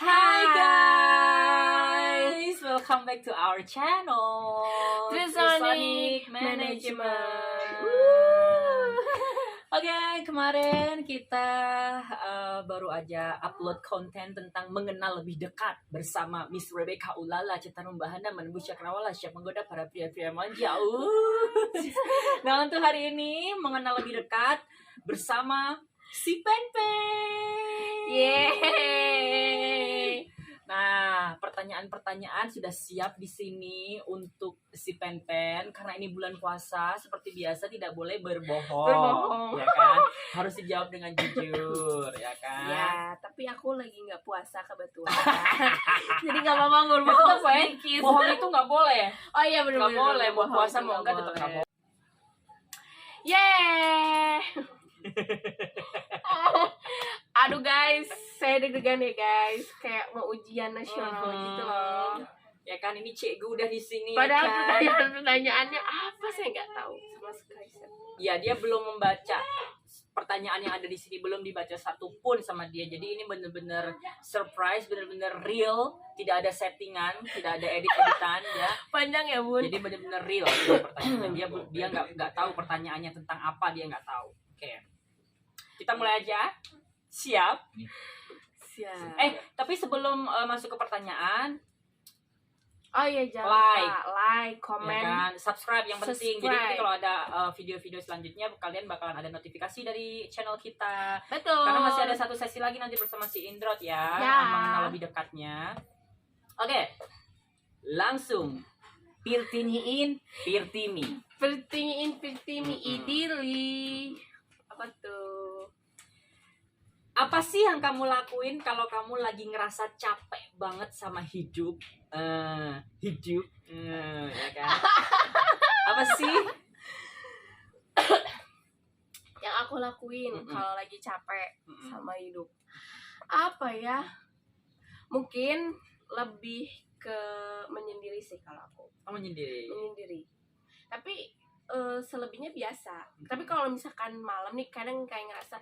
Hi guys, welcome back to our channel Trisonic Management. Oke, kemarin kita baru aja upload konten tentang mengenal lebih dekat bersama Miss Rebecca Ulala, Citarum Bahana menembus cakrawala, siap menggoda para pria-pria manja. Nah, untuk hari ini mengenal lebih dekat bersama si Pen-Pen. Yeay. Nah, pertanyaan-pertanyaan sudah siap di sini untuk si Pen-Pen karena ini bulan puasa. Seperti biasa tidak boleh berbohong. Ya kan? Harus dijawab dengan jujur, ya kan? Ya, tapi aku lagi nggak puasa kebetulan. Jadi nggak apa-apa berbohong Tetep, sedikit. bohong itu nggak boleh. Oh iya benar. Nggak boleh, mau puasa mau enggak tetap nggak boleh. Yeay. Aduh guys, saya deg-degan ya guys, kayak mau ujian nasional gitu loh. Ya kan, ini cikgu udah di sini. Padahal ya kan? pertanyaannya apa saya nggak tahu sama sekali. Ya, dia belum membaca pertanyaan yang ada di sini, belum dibaca satu pun sama dia. Jadi ini bener-bener surprise, bener-bener real, tidak ada settingan, tidak ada edit-editan ya. Panjang ya bun. Jadi bener-bener real pertanyaan. Dia nggak tahu pertanyaannya tentang apa, dia nggak tau. Oke, kita mulai aja. Siap? Siap. Tapi sebelum masuk ke pertanyaan, Oh iya, jangan like, lupa like, komen, ya kan, subscribe yang penting. Jadi nanti Subscribe. kalau ada video-video selanjutnya kalian bakalan ada notifikasi dari channel kita. Betul. Karena masih ada satu sesi lagi nanti bersama si Indrot ya, Ya. mengenal lebih dekatnya. Oke, langsung Pirtiniin, Pirtimi. Pertimi idili. Apa tuh? Apa sih yang kamu lakuin kalau kamu lagi ngerasa capek banget sama hidup? Ya kan? Apa sih? Yang aku lakuin kalau lagi capek Mm-mm. sama hidup. Apa ya? Mungkin lebih ke menyendiri sih kalau aku. Kamu nyendiri. Menyendiri. Tapi selebihnya biasa. Tapi kalau misalkan malam nih kadang kayak ngerasa,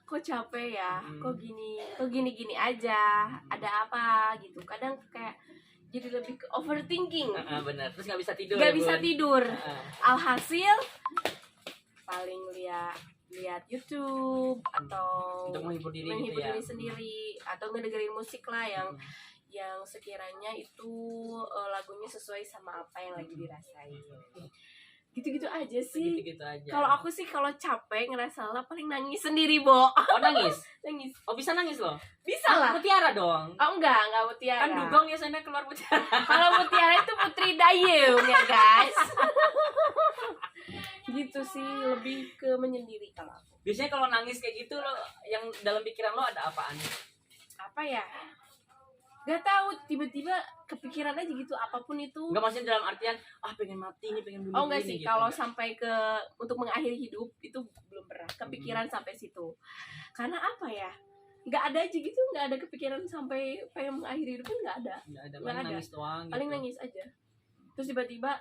kok capek ya, kok gini aja, ada apa gitu. Kadang kayak jadi lebih ke overthinking, Bener. Terus nggak bisa tidur. nggak ya, bisa Bun? tidur. Heeh. Alhasil paling lihat YouTube atau Untuk menghibur diri gitu ya. diri sendiri, atau ngedengerin musik lah yang sekiranya itu lagunya sesuai sama apa yang lagi dirasain. Gitu-gitu aja sih. Gitu aja. Kalau aku sih kalau capek ngerasa lelah paling nangis sendiri, Bo. Oh, nangis. Nangis. Oh, bisa nangis loh. Bisa lah. Mutiara dong. Oh enggak mutiara. Kan dugong biasanya keluar mutiara. Kalau mutiara itu Putri Dayung ya, guys. Gitu sih, lebih ke menyendiri kalau aku. Biasanya kalau nangis kayak gitu lo, yang dalam pikiran lo ada apaan? Apa ya? Gak tahu, tiba-tiba kepikiran aja gitu, apapun itu. Enggak, maksudnya dalam artian pengen mati nih, pengen bunuh Oh enggak diri sih, gitu. kalau sampai ke untuk mengakhiri hidup itu belum pernah kepikiran sampai situ. Karena apa ya? Nggak ada aja gitu, nggak ada kepikiran sampai pengen mengakhiri hidup, nggak ada. Nggak ada, Nggak paling ada. nangis doang gitu. Paling nangis aja. Terus tiba-tiba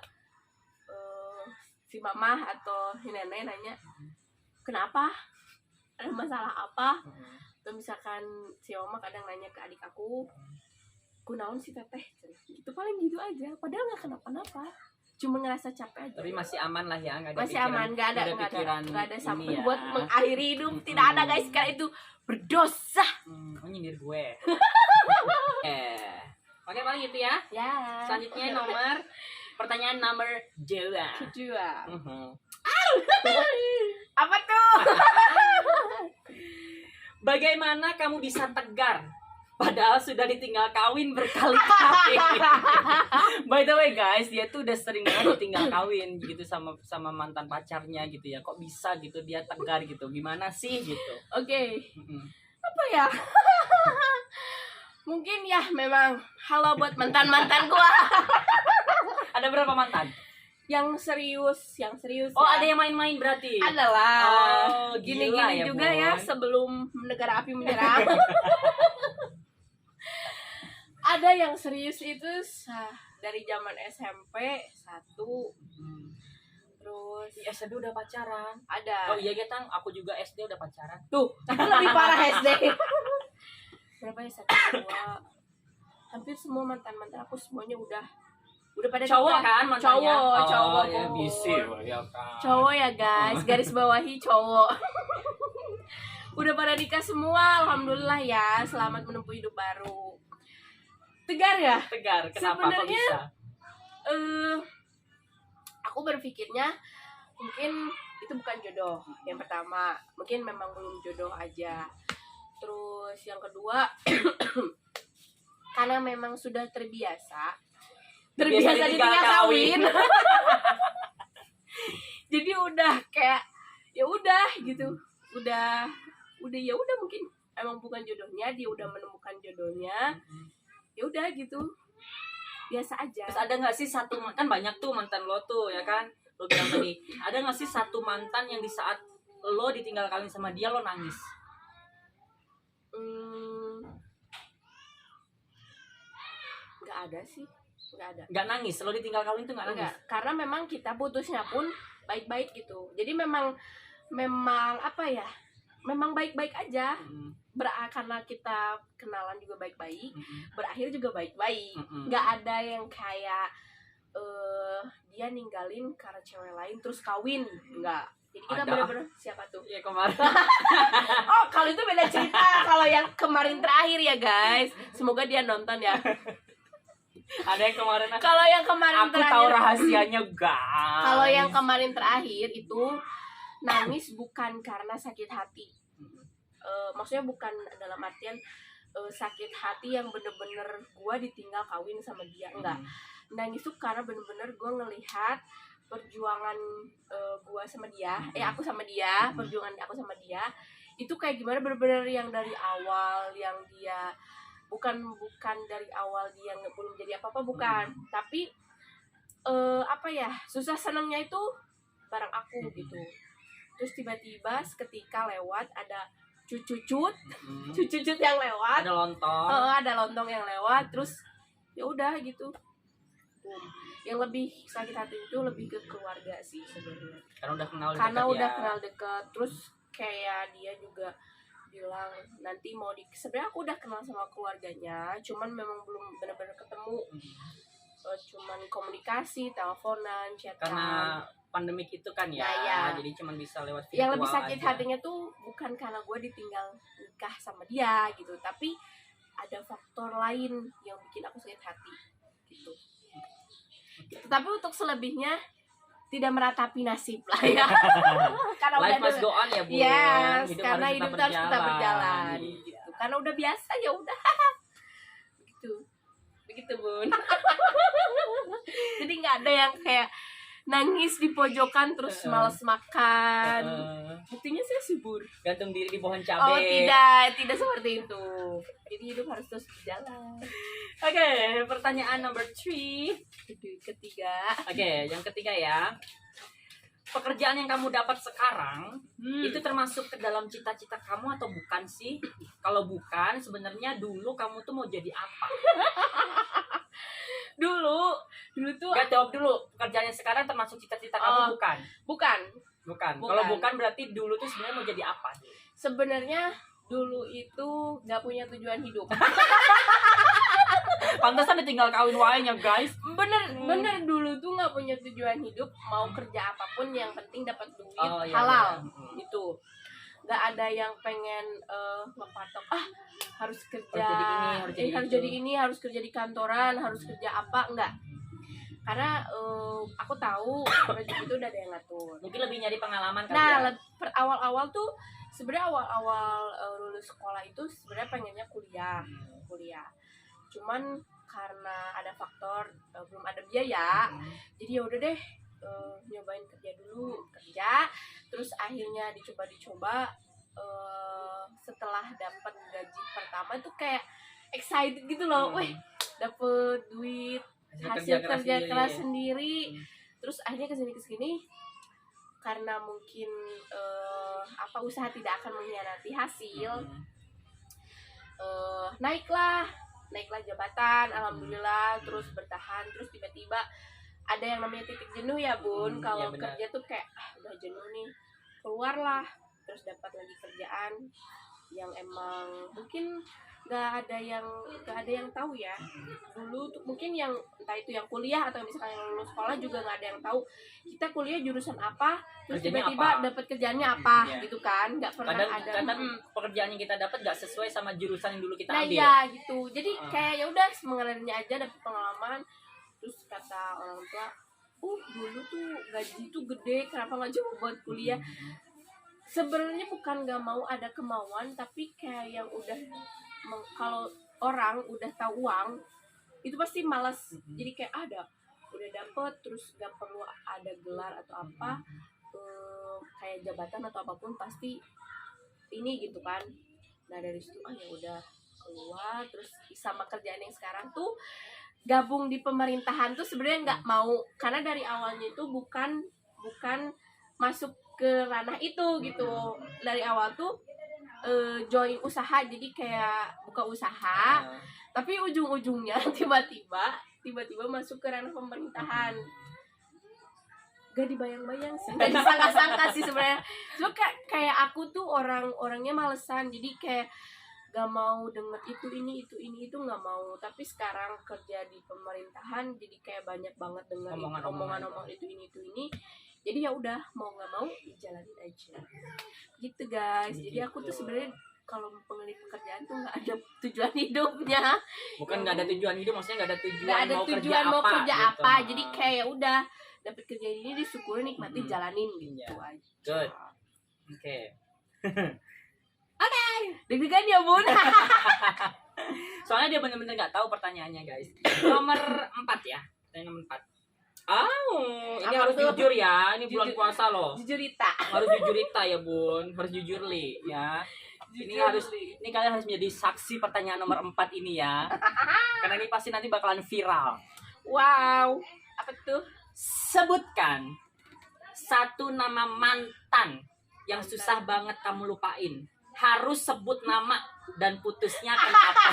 si mama atau si nenek nanya, kenapa? Ada masalah apa? Atau misalkan si oma kadang nanya ke adik aku, kunaon si teteh? Itu paling gitu aja. Padahal nggak kenapa-napa. Cuma ngerasa capek aja. Tapi masih aman lah ya, nggak ada Masih pikiran, aman, nggak ada pikiran sampai ini ya. buat mengakhiri hidup. Tidak ada guys, karena itu berdosa. Nyindir gue. Oke, paling gitu ya. Ya. Selanjutnya pertanyaan nomor 2. Kedua. Apa tuh? Bagaimana kamu bisa tegar padahal sudah ditinggal kawin berkali-kali? By the way guys, dia tuh udah sering banget ditinggal kawin gitu sama mantan pacarnya gitu ya. Kok bisa gitu dia tegar gitu? Gimana sih gitu? Oke. Apa ya? Mungkin ya memang halo buat mantan-mantan gua. Ada berapa mantan? Yang serius Oh, ya. ada yang main-main berarti? Adalah. Oh, Gini-gini gila ya, juga ya Bun. sebelum negara api menyerang. Ada yang serius itu dari zaman SMP 1. Terus Di SD udah pacaran. ada. Oh iya, Getang, aku juga SD udah pacaran. Tuh, tapi lebih parah SD. Berapa apa ya, satu dua, hampir semua mantan aku semuanya udah pada Cowok nikah. kan mantannya? Cowok ya Bun. bisa ya kan. Cowok ya guys, garis bawahi cowok. Udah pada nikah semua, alhamdulillah ya. Selamat menempuh hidup baru. Tegar ya? Tegar, kenapa kok Sebenarnya, bisa? Aku berpikirnya mungkin itu bukan jodoh. Yang pertama, mungkin memang belum jodoh aja. Terus yang kedua, karena memang sudah terbiasa ditinggal kawin. Jadi udah kayak ya udah gitu. Udah ya udah, mungkin emang bukan jodohnya, dia udah menemukan jodohnya. Ya udah gitu. Biasa aja. Terus ada nggak sih satu, kan banyak tuh mantan lo tuh ya kan, lo bilang tadi, ada nggak sih satu mantan yang di saat lo ditinggal kawin sama dia lo nangis? Nggak ada sih, nggak ada. Nggak nangis, lo ditinggal kawin tuh nggak nangis? Enggak, karena memang kita putusnya pun baik-baik gitu. Jadi memang apa ya, memang baik-baik aja. Karena kita kenalan juga baik-baik, berakhir juga baik-baik. Nggak ada yang kayak dia ninggalin karena cewek lain terus kawin, enggak. Jadi kita bener-bener siapa tuh? Ya kemarin. Oh, kalau itu beda cerita. Kalau yang kemarin terakhir ya guys, semoga dia nonton ya. Ada yang kemarin. Kalau yang kemarin aku terakhir, tahu rahasianya guys. kalau yang kemarin terakhir itu nangis bukan karena sakit hati. Maksudnya bukan dalam artian sakit hati yang bener-bener gue ditinggal kawin sama dia, enggak. Nangis tuh karena bener-bener gue ngelihat perjuangan gue sama dia, aku sama dia, perjuangan aku sama dia itu kayak gimana, bener-bener yang dari awal, yang dia bukan dari awal dia belum jadi apa-apa, bukan, tapi apa ya, susah senangnya itu bareng aku gitu. Terus tiba-tiba seketika lewat ada cucut yang lewat, ada lontong. ada lontong yang lewat, terus ya udah gitu. Yang lebih sakit hati itu lebih ke keluarga sih sebenarnya, karena udah kenal dekat. Terus kayak dia juga bilang nanti mau sebenarnya aku udah kenal sama keluarganya, cuman memang belum benar-benar ketemu. Cuman komunikasi, teleponan, chatan. Karena pandemik itu kan ya, jadi cuman bisa lewat virtual. Yang lebih sakit hatinya tuh bukan karena gue ditinggal nikah sama dia gitu, tapi ada faktor lain yang bikin aku sakit hati gitu. Tapi untuk selebihnya tidak meratapi nasib lah ya. Karena life udah must go on ya Bu. Yes, karena hidup harus tetap berjalan gitu. gitu. Karena udah biasa ya udah. Begitu Bun. Jadi nggak ada yang kayak nangis di pojokan terus malas makan. Buktinya saya subur. Gantung diri di pohon cabai. Oh tidak seperti itu. Jadi hidup harus terus berjalan. Oke, pertanyaan number 3. Ketiga. Oke, yang ketiga ya. Pekerjaan yang kamu dapat sekarang itu termasuk ke dalam cita-cita kamu atau bukan sih? Kalau bukan, sebenarnya dulu kamu tuh mau jadi apa? Dulu tuh Gak jawab dulu. Pekerjaan yang sekarang termasuk cita-cita kamu bukan? Bukan. Kalau bukan berarti dulu tuh sebenarnya mau jadi apa? Sebenarnya dulu itu nggak punya tujuan hidup. Pantesan ditinggal kawin wae-nya guys. Bener dulu tuh nggak punya tujuan hidup, mau kerja apapun yang penting dapat duit iya, halal. iya. Itu nggak ada yang pengen ngepatok harus kerja harus jadi ini, harus kerja di kantoran, harus kerja apa, enggak. Karena aku tahu rezeki itu udah ada yang ngatur. Mungkin lebih nyari pengalaman kan. Nah, awal-awal tuh sebenarnya awal lulus sekolah itu sebenarnya pengennya kuliah. Cuman karena ada faktor belum ada biaya, jadi ya udah deh nyobain kerja dulu, terus akhirnya dicoba setelah dapat gaji pertama itu kayak excited gitu loh, wih dapet duit hasil kerja keras sendiri. Terus akhirnya kesini karena mungkin usaha tidak akan mengkhianati hasil. Naiklah jabatan, alhamdulillah, terus bertahan, terus tiba-tiba ada yang namanya titik jenuh ya Bun. Kalau kerja tuh kayak udah jenuh nih, keluarlah, terus dapat lagi kerjaan yang emang mungkin nggak ada yang tahu ya. Dulu tuh mungkin yang entah itu yang kuliah atau misalkan yang lulus sekolah juga nggak ada yang tahu kita kuliah jurusan apa, terus Kerjanya tiba-tiba apa? dapat kerjaannya apa Iya. gitu kan, nggak pernah ada. Kadang pekerjaan yang kita dapat gak sesuai sama jurusan yang dulu kita Nah ambil. ya gitu, jadi Ah. kayak ya udah mengalirnya aja, dapat pengalaman. Terus kata orang tua, dulu tuh gaji tuh gede, kenapa nggak coba buat kuliah? Sebenarnya bukan nggak mau, ada kemauan, tapi kayak yang udah kalau orang udah tahu uang itu pasti malas. Jadi kayak udah dapet, terus gak perlu ada gelar atau apa, kayak jabatan atau apapun pasti ini gitu kan. Nah dari situ ya udah keluar, terus sama kerjaan yang sekarang tuh gabung di pemerintahan tuh sebenarnya nggak mau, karena dari awalnya itu bukan masuk ke ranah itu gitu. Dari awal tuh join usaha, jadi kayak buka usaha, tapi ujung-ujungnya tiba-tiba masuk ke ranah pemerintahan. Gak dibayang-bayang sih, gak disangka-sangka sih sebenarnya. Cuma kayak aku tuh orangnya malesan, jadi kayak gak mau denger itu nggak mau. Tapi sekarang kerja di pemerintahan jadi kayak banyak banget denger omongan itu ini. Jadi ya udah, mau nggak mau jalanin aja gitu guys. Jadi aku tuh sebenarnya kalau memilih pekerjaan tuh nggak ada tujuan hidupnya. Bukan nggak ada tujuan hidup, maksudnya nggak ada tujuan, Nggak ada tujuan mau kerja gitu. apa. Jadi kayak ya udah, dapet kerja ini disyukuri, nikmati, jalanin gitu aja. Good. Oke. Deg-degan ya bun. Soalnya dia bener-bener nggak tahu pertanyaannya guys. Nomor 4 ya. Pertanyaan nomor 4. Ini Apa harus tuh? jujur ya. Ini bulan Jujur. puasa loh. Jujurita. Harus jujurita ya bun. Harus jujur li ya. Ini kalian harus menjadi saksi pertanyaan nomor 4 ini ya. Karena ini pasti nanti bakalan viral. Wow. Apa tuh? Sebutkan satu nama mantan yang susah banget kamu lupain. Harus sebut nama dan putusnya kenapa.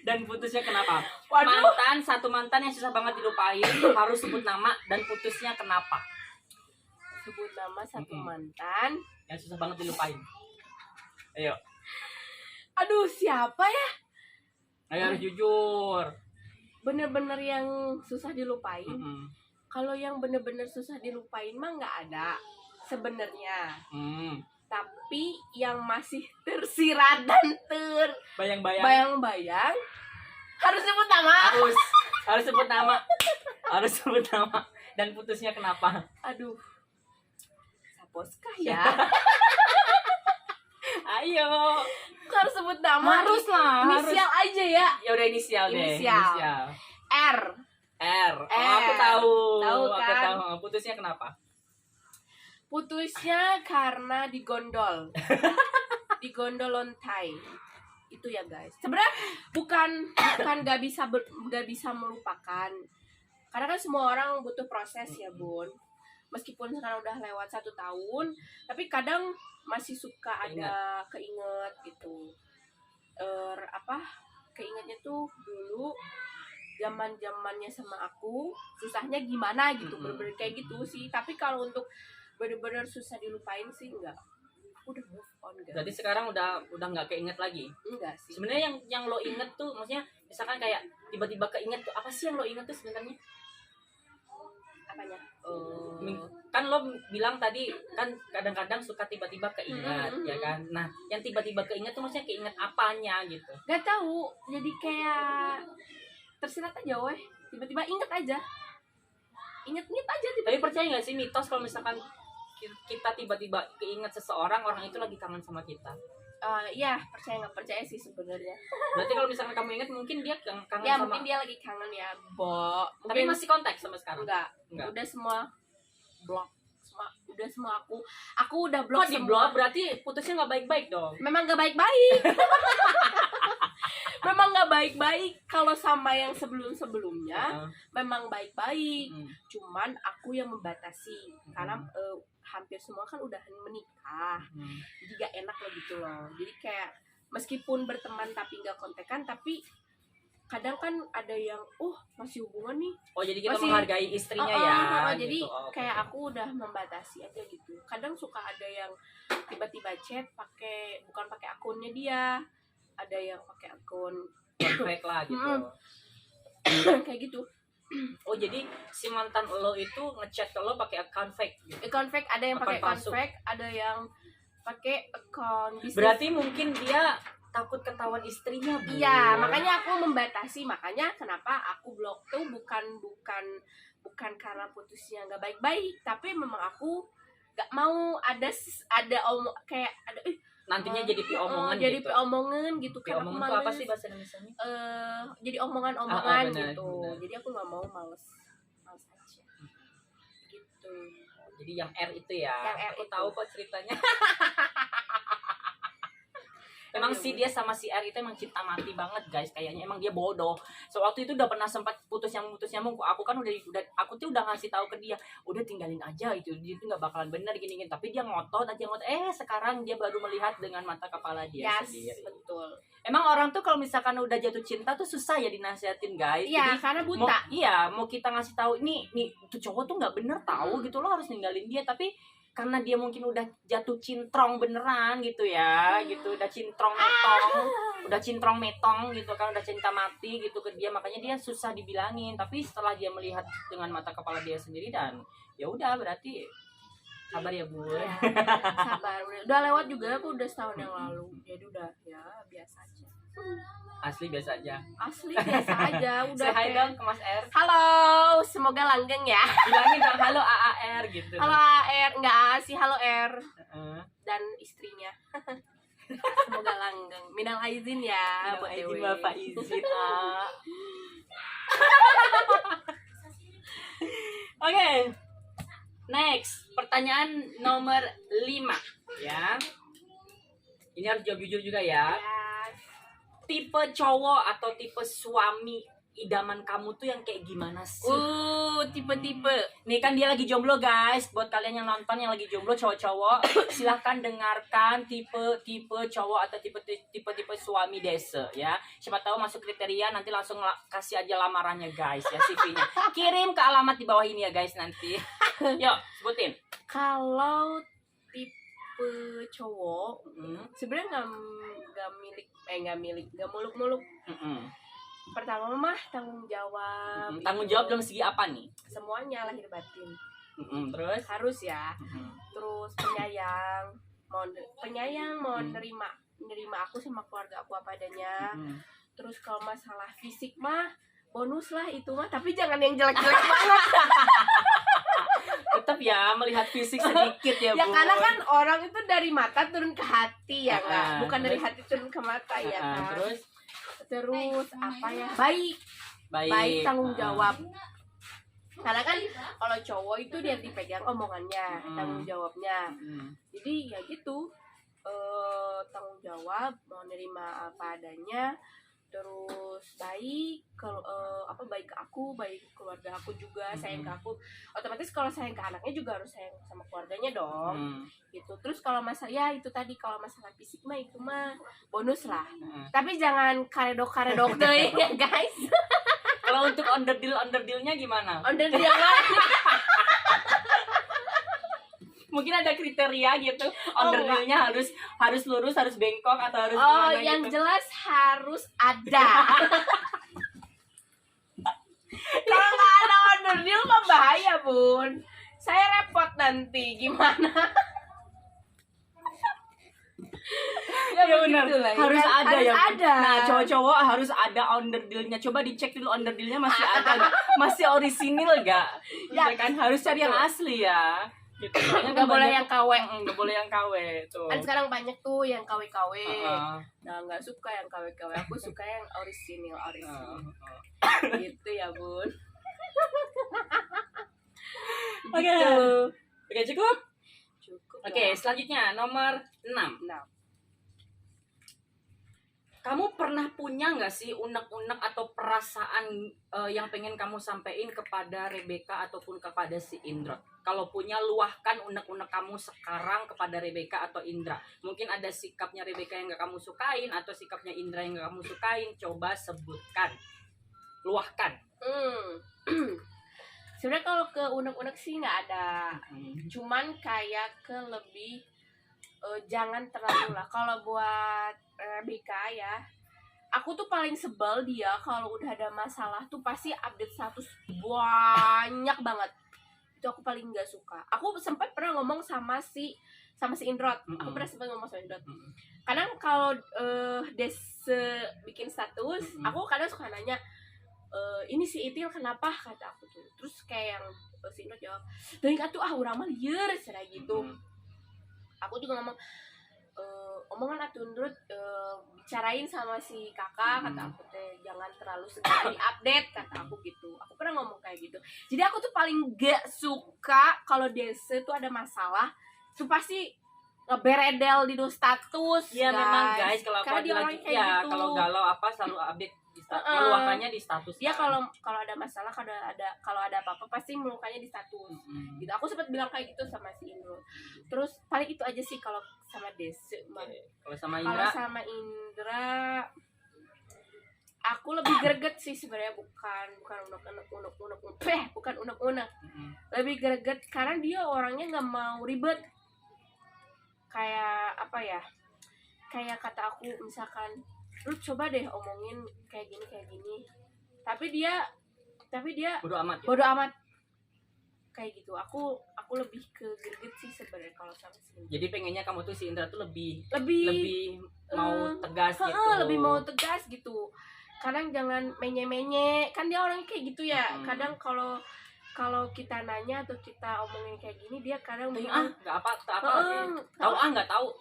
Dan putusnya kenapa. Waduh. Satu mantan yang susah banget dilupain, harus sebut nama dan putusnya kenapa. Sebut nama satu mantan yang susah banget dilupain. Ayo. Aduh, siapa ya? Ayo harus jujur. Bener-bener yang susah dilupain. Kalau yang bener-bener susah dilupain mah nggak ada sebenarnya. Tapi yang masih tersirat dan bayang-bayang harus sebut nama. Harus sebut nama. Harus sebut nama dan putusnya kenapa. Aduh. Saposkah ya? Ayo. Harus sebut nama. Harus lah. Inisial aja ya. Ya udah inisial deh. Inisial. R. Aku tahu. Tahu Aku kan? tahu. Putusnya kenapa? Putusnya karena digondol. Digondol lontai. Itu ya guys. Sebenarnya bukan gak bisa melupakan. Karena kan semua orang butuh proses ya bun. Meskipun sekarang udah lewat 1 tahun, tapi kadang masih suka ada keinget gitu. Keingetnya tuh dulu zaman-zamannya sama aku susahnya gimana gitu. Bener-bener kayak gitu sih. Tapi kalau untuk bener-bener susah dilupain sih enggak. Aku udah move on guys. Berarti sekarang udah nggak keinget lagi. Enggak sih. Sebenarnya yang lo inget tuh, maksudnya misalkan kayak tiba-tiba keinget tuh, apa sih yang lo inget tuh sebenarnya? Apanya? Kan lo bilang tadi kan kadang-kadang suka tiba-tiba keinget ya kan. Nah, yang tiba-tiba keinget tuh maksudnya keinget apanya gitu? Gak tahu. Jadi kayak tersirat aja weh. Tiba-tiba inget aja. Inget aja tiba-tiba. Tapi percaya nggak sih mitos kalau misalkan kita tiba-tiba keinget seseorang, orang itu lagi kangen sama kita? Iya, percaya nggak percaya sih sebenarnya. Berarti kalau misalkan kamu inget, mungkin dia kangen Ya sama. mungkin dia lagi kangen ya, Bo. Tapi Mungkin masih kontak sama sekarang? enggak. Udah semua blok. Udah semua aku udah blok. Kok di blok? Berarti putusnya nggak baik-baik dong? Memang nggak baik-baik. Memang nggak baik-baik. Kalau sama yang sebelumnya memang baik-baik. Cuman aku yang membatasi karena hampir semua kan udah menikah. Jadi gak enak lah gitu loh. Jadi kayak meskipun berteman tapi nggak kontekan, tapi kadang kan ada yang masih hubungan nih. Oh, jadi kita masih menghargai istrinya ya. Jadi gitu. kayak aku udah membatasi aja gitu. Kadang suka ada yang tiba-tiba chat bukan pakai akunnya dia, ada yang pakai akun Perfect lah gitu. kayak gitu. Oh jadi si mantan lo itu ngechat ke lo pakai account fake gitu. Account fake, ada yang pakai Akun account palsu. fake, ada yang pakai account bisnis. Berarti mungkin dia takut ketahuan istrinya, Bu. Iya, makanya aku membatasi. Makanya kenapa aku blok tuh bukan karena putusnya nggak baik-baik, tapi memang aku nggak mau ada kayak ada Nantinya jadi omongan jadi gitu. omongan gitu. Pi Karena aku omongan itu apa males, sih bahasa Indonesianya? jadi omongan-omongan benar, gitu. benar. Jadi aku nggak mau, males aja gitu. Jadi yang R itu ya. Yang R aku itu. tahu kok ceritanya. Emang sih dia sama si R itu emang cinta mati banget guys, kayaknya emang dia bodoh. So waktu itu udah pernah sempat putus nyambung, aku kan aku tuh udah ngasih tahu ke dia, udah tinggalin aja itu, dia tuh nggak bakalan bener gini. Tapi dia ngotot aja sekarang dia baru melihat dengan mata kepala dia sendiri. Betul. Emang orang tuh kalau misalkan udah jatuh cinta tuh susah ya dinasihatin guys. Iya, Jadi, karena buta. mau kita ngasih tahu nih tuh cowok tuh nggak bener tahu gitu, lo harus ninggalin dia. Tapi karena dia mungkin udah jatuh cintrong beneran gitu ya, gitu udah cintrong metong gitu kan, udah cinta mati gitu ke dia, makanya dia susah dibilangin. Tapi setelah dia melihat dengan mata kepala dia sendiri, dan ya udah berarti sabar ya Bu. Ya, sabar, udah lewat juga, aku udah setahun yang lalu, jadi udah ya biasa aja. Asli biasa aja. Asli biasa aja, udah. Say hi dong ke Mas R. Halo, semoga langgeng ya. Bilangin dong halo AAR gitu. Halo AR, enggak sih, halo R dan istrinya. Semoga langgeng. Minal aizin ya buat izin Dewi. Bapak izin. Oke. Next, pertanyaan nomor 5 ya. Ini harus jawab jujur juga ya. Tipe cowok atau tipe suami idaman kamu tuh yang kayak gimana sih? Tipe-tipe. Nih kan dia lagi jomblo guys. Buat kalian yang nonton yang lagi jomblo cowok-cowok, silahkan dengarkan tipe cowok atau tipe suami desa ya. Siapa tahu masuk kriteria, nanti langsung kasih aja lamarannya guys ya, CV-nya. Kirim ke alamat di bawah ini ya guys nanti. Yuk, sebutin. Kalau tipe cowok, sebenarnya nggak muluk-muluk. Pertama mah tanggung jawab. Tanggung jawab dalam segi apa nih? Semuanya, lahir batin. Terus harus ya. Terus penyayang, mau nerima aku sama keluarga aku apa adanya. Terus kalau masalah fisik mah bonus lah itu mah, tapi jangan yang jelek-jelek banget. Tetap ya melihat fisik sedikit ya Bu. Ya karena kan orang itu dari mata turun ke hati ya kan, bukan dari hati turun ke mata ya kan. Terus apa ya, baik tanggung jawab. Karena kan kalau cowok itu dia dipegang omongannya, tanggung jawabnya. Jadi ya gitu, tanggung jawab, mau nerima apa adanya. Terus baik baik ke aku, baik ke keluarga aku juga, sayang ke aku. Otomatis kalau sayang ke anaknya juga harus sayang sama keluarganya dong. Gitu. Terus kalau masalah ya itu tadi, kalau masalah fisik mah itu mah bonus lah. Tapi jangan karedok tuh ya guys. Kalau untuk underdeal-nya gimana? Underdeal mungkin ada kriteria gitu. Underdeal-nya harus lurus, harus bengkok atau harus gimana yang gitu. jelas harus ada. Kalau nggak ada underdeal mah bahaya Bun, saya repot nanti gimana. Ya benar, harus ya, ada harus ya. Ada. Nah, cowok-cowok harus ada underdeal-nya. Coba dicek dulu underdeal-nya masih ada nggak? Masih orisinil nggak? Ya kan harus cari yang asli ya. Gitu. Nggak boleh yang KW. Nggak boleh yang KW tuh. Kan sekarang banyak tuh yang KW-KW. Nah, nggak suka yang KW-KW. Aku suka yang orisinil. Gitu ya Bun. Oke, cukup. Oke, selanjutnya nomor 6. Kamu pernah punya nggak sih unek-unek atau perasaan yang pengen kamu sampaikan kepada Rebecca ataupun kepada si Indra? Kalau punya, luahkan unek-unek kamu sekarang kepada Rebecca atau Indra. Mungkin ada sikapnya Rebecca yang nggak kamu sukain atau sikapnya Indra yang nggak kamu sukain. Coba sebutkan, luahkan. Sebenarnya kalau ke unek-unek sih nggak ada. Cuman kayak ke lebih jangan terlalu lah. Kalau buat Rebecca ya, aku tuh paling sebel dia kalau udah ada masalah tuh pasti update status banyak banget. Itu aku paling nggak suka. Aku sempat pernah ngomong sama si Indrot. Aku pernah sempat ngomong sama Indrot. Kadang kalau Dese bikin status, aku kadang suka nanya, ini si Itil kenapa, kata aku tuh. Terus kayak yang si Indrot jawab, "Teuing atuh urang mah lieur," cara gitu. Aku juga ngomong, omongan atuh Indrot, bicarain sama si kakak, kata aku teh, jangan terlalu segera di-update, kata aku gitu. Aku pernah ngomong kayak gitu. Jadi aku tuh paling gak suka kalau Dese tuh ada masalah tuh pasti ngeberedel di status. Iya memang guys, kalau aku Karena dia lagi orang kayak ya gitu. kalau galau apa selalu update di status, meluakannya di status. Dia kan. kalau ada masalah, kalau ada apa-apa pasti meluakannya di status. Gitu. Aku sempat bilang kayak gitu sama si Indro. Terus paling itu aja sih kalau sama Dese. Kalau sama Kalau Indra, sama Indra aku lebih greget sih sebenarnya, bukan unek-unek. Lebih greget karena dia orangnya nggak mau ribet. Kayak apa ya? Kayak kata aku misalkan, lu coba deh omongin kayak gini. Tapi dia bodo amat. Kayak gitu. Aku lebih ke greget sih sebenarnya kalau sama si Indra. Jadi pengennya kamu tuh si Indra tuh lebih mau tegas gitu. Lebih mau tegas gitu. Kadang jangan menye-menye. Kan dia orang kayak gitu ya. Kadang kalau kita nanya atau kita omongin kayak gini, dia kadang bilang, nggak apa. Nggak tahu.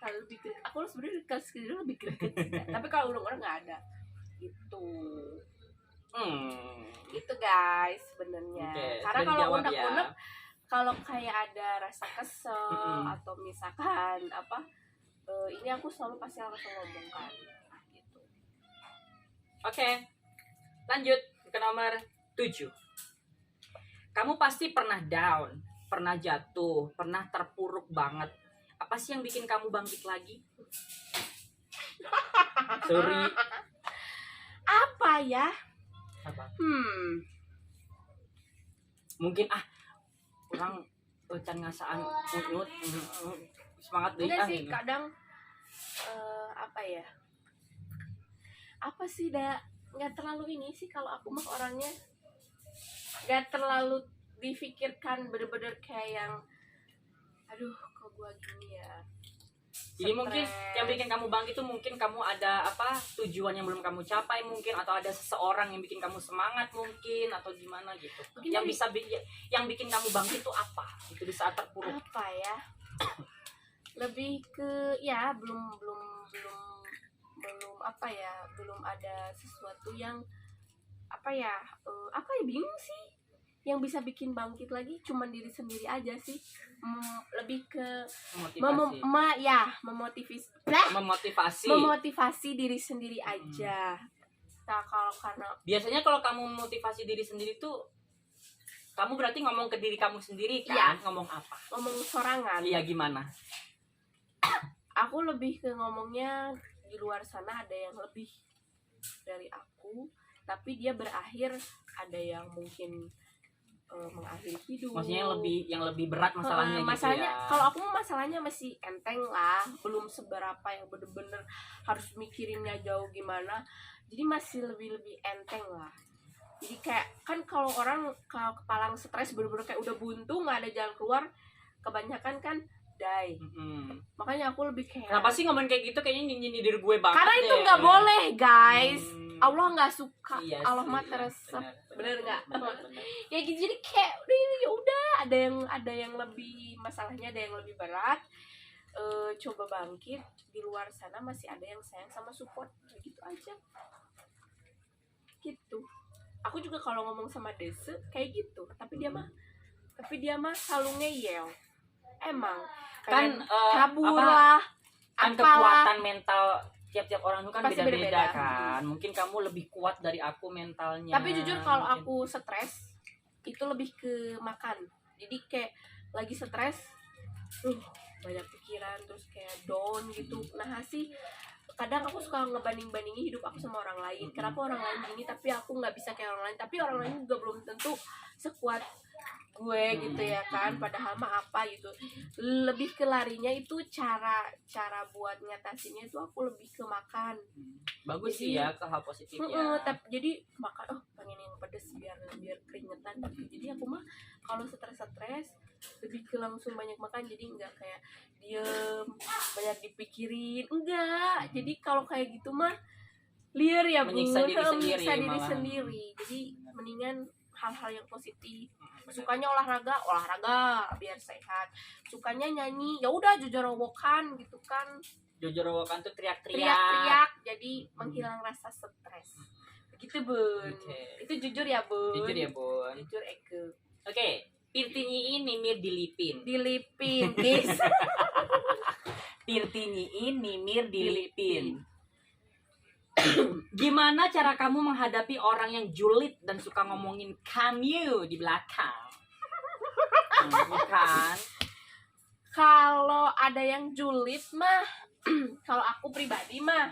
Kalau lebih greget. Aku sebenarnya lebih greget sih. Tapi kalau orang nggak ada. Gitu. Gitu guys sebenarnya. Karena kalau unek-unek, kalau kayak ada rasa kesel atau misalkan apa, ini aku selalu pasti langsung ngomongkan gitu. Oke. Lanjut ke nomor 7. Kamu pasti pernah down, pernah jatuh, pernah terpuruk banget. Apa sih yang bikin kamu bangkit lagi? Sorry. Apa ya? Apa? Mungkin orang can ngasaan unut semangat deui Enggak sih, ini. kadang apa ya? Apa sih nggak terlalu ini sih kalau aku mah orangnya nggak terlalu difikirkan bener-bener kayak yang aduh kok gua gini ya. Jadi mungkin yang bikin kamu bangkit itu mungkin kamu ada tujuan yang belum kamu capai mungkin, atau ada seseorang yang bikin kamu semangat mungkin, atau gimana gitu. Mungkin yang bikin kamu bangkit itu apa? Itu di saat terpuruk. Apa ya? Lebih ke ya belum apa ya, belum ada sesuatu yang apa ya bingung sih. Yang bisa bikin bangkit lagi cuman diri sendiri aja sih. Lebih ke memotivasi diri sendiri aja. Nah, karena biasanya kalau kamu memotivasi diri sendiri tuh kamu berarti ngomong ke diri kamu sendiri kan? Ya. Ngomong apa? Ngomong sorangan. Iya, gimana? Aku lebih ke ngomongnya di luar sana ada yang lebih dari aku, tapi dia berakhir ada yang mungkin mengakhiri hidup. Maksudnya yang lebih berat masalahnya gitu ya. Kalau aku masalahnya masih enteng lah, belum seberapa yang bener-bener harus mikirinnya jauh gimana. Jadi masih lebih enteng lah. Jadi kayak kan kalau orang kepalang stres bener-bener kayak udah buntu nggak ada jalan keluar, kebanyakan kan die. Makanya aku lebih kayak, kenapa sih ngomong kayak gitu, kayaknya nyindir gue banget. Karena itu nggak boleh guys. Allah nggak suka. Iya, Allah mah teresep. Bener nggak? Ya gitu. Jadi kayak udah ada yang lebih masalahnya, ada yang lebih berat. Coba bangkit, di luar sana masih ada yang sayang sama support, gitu aja. Gitu. Aku juga kalau ngomong sama Dese kayak gitu, tapi dia mah selalu ngeyel. Emang kan kabur lah. Kan kekuatan mental tiap-tiap orang itu kan beda-beda kan. Mungkin kamu lebih kuat dari aku mentalnya. Tapi jujur kalau aku stres itu lebih ke makan. Jadi kayak lagi stres, banyak pikiran terus kayak down gitu. Nah sih kadang aku suka ngebanding-bandingin hidup aku sama orang lain. Kenapa orang lain gini tapi aku nggak bisa kayak orang lain, tapi orang lain juga belum tentu sekuat gue gitu ya kan, padahal mah apa gitu. Lebih ke larinya itu cara buat ngatasinnya itu aku lebih ke makan. Bagus sih Jadi, ya, ke hal positifnya. tapi jadi makan pengen yang pedes biar keringetan gitu. Jadi aku mah kalau stres lebih ke langsung banyak makan, jadi nggak kayak diem banyak dipikirin, enggak. Jadi kalau kayak gitu mah liar ya, Menyiksa diri sendiri menyiksa diri malahan. sendiri. Jadi mendingan hal-hal yang positif. Sukanya olahraga biar sehat. Sukanya nyanyi, ya udah jojorowokan gitu kan. Jojorowokan tuh teriak-teriak. Teriak-teriak jadi menghilang rasa stres. Begitu Bun. Oke. Itu jujur ya Bun. Jujur ya Bun. Jujur Eke. Oke, Tirtinyi ini mir dilipin. Dilipin guys. Tirtinyi ini mir dilipin. Gimana cara kamu menghadapi orang yang julid dan suka ngomongin kamu di belakang? Bukan? Kalau ada yang julid mah, kalau aku pribadi mah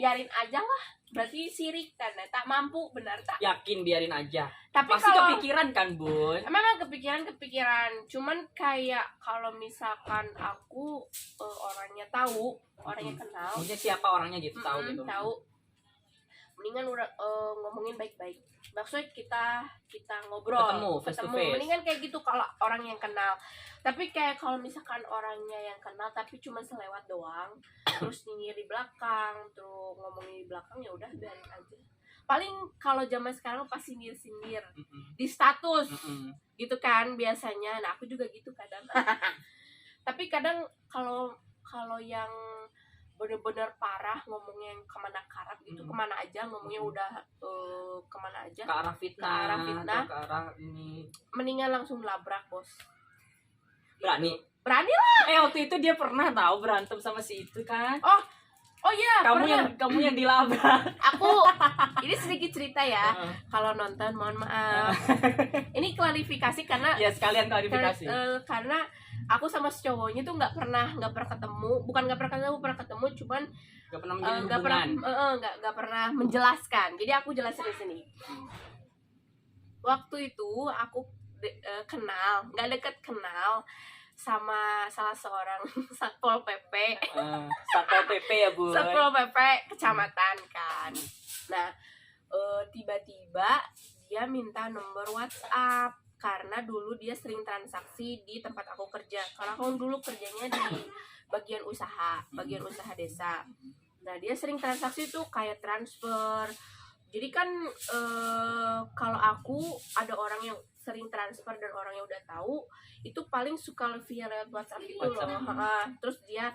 biarin aja lah. Berarti sirik karena tak mampu, benar tak? Yakin biarin aja. Tapi Pasti kalau kepikiran kan Bun? memang kepikiran, cuman kayak kalau misalkan aku orangnya tahu, orangnya kenal, Maksudnya siapa orangnya gitu, tahu gitu. tahu, mendingan ngomongin baik-baik. Maksudnya kita ngobrol, Ketemu, face to face. mendingan kayak gitu kalau orang yang kenal. Tapi kayak kalau misalkan orangnya yang kenal tapi cuma selewat doang, terus nyinyir di belakang, terus ngomongin di belakang, ya udah biarin aja. Paling kalau zaman sekarang pasti sindir di status gitu kan biasanya. Nah aku juga gitu kadang. Tapi kadang kalau yang bener-bener parah ngomongnya yang kemana karap gitu, kemana aja ngomongnya udah kemana aja, Ke arah fitnah, arah fitnah. atau ke arah ini. Mendingan langsung labrak bos. Berani Lah. waktu itu dia pernah tahu berantem sama si itu kan. Oh iya, Kamu yang dilabrak. aku ini sedikit cerita ya. Kalau nonton mohon maaf. Ini klarifikasi karena Ya sekalian klarifikasi. karena aku sama si cowoknya tuh nggak pernah ketemu, bukan nggak pernah ketemu, cuman Gak pernah menjalin nggak pernah hubungan. nggak pernah menjelaskan. Jadi aku jelasin di sini. Waktu itu aku nggak deket kenal sama salah seorang satpol pp. Satpol PP ya Bun. Satpol pp kecamatan kan. Nah tiba-tiba dia minta nomor WhatsApp karena dulu dia sering transaksi di tempat aku kerja. Karena aku dulu kerjanya di bagian usaha desa. Nah dia sering transaksi tuh kayak transfer. Jadi kan kalau aku ada orang yang sering transfer dan orangnya udah tahu, itu paling suka via lewat WhatsApp gitu loh. Terus dia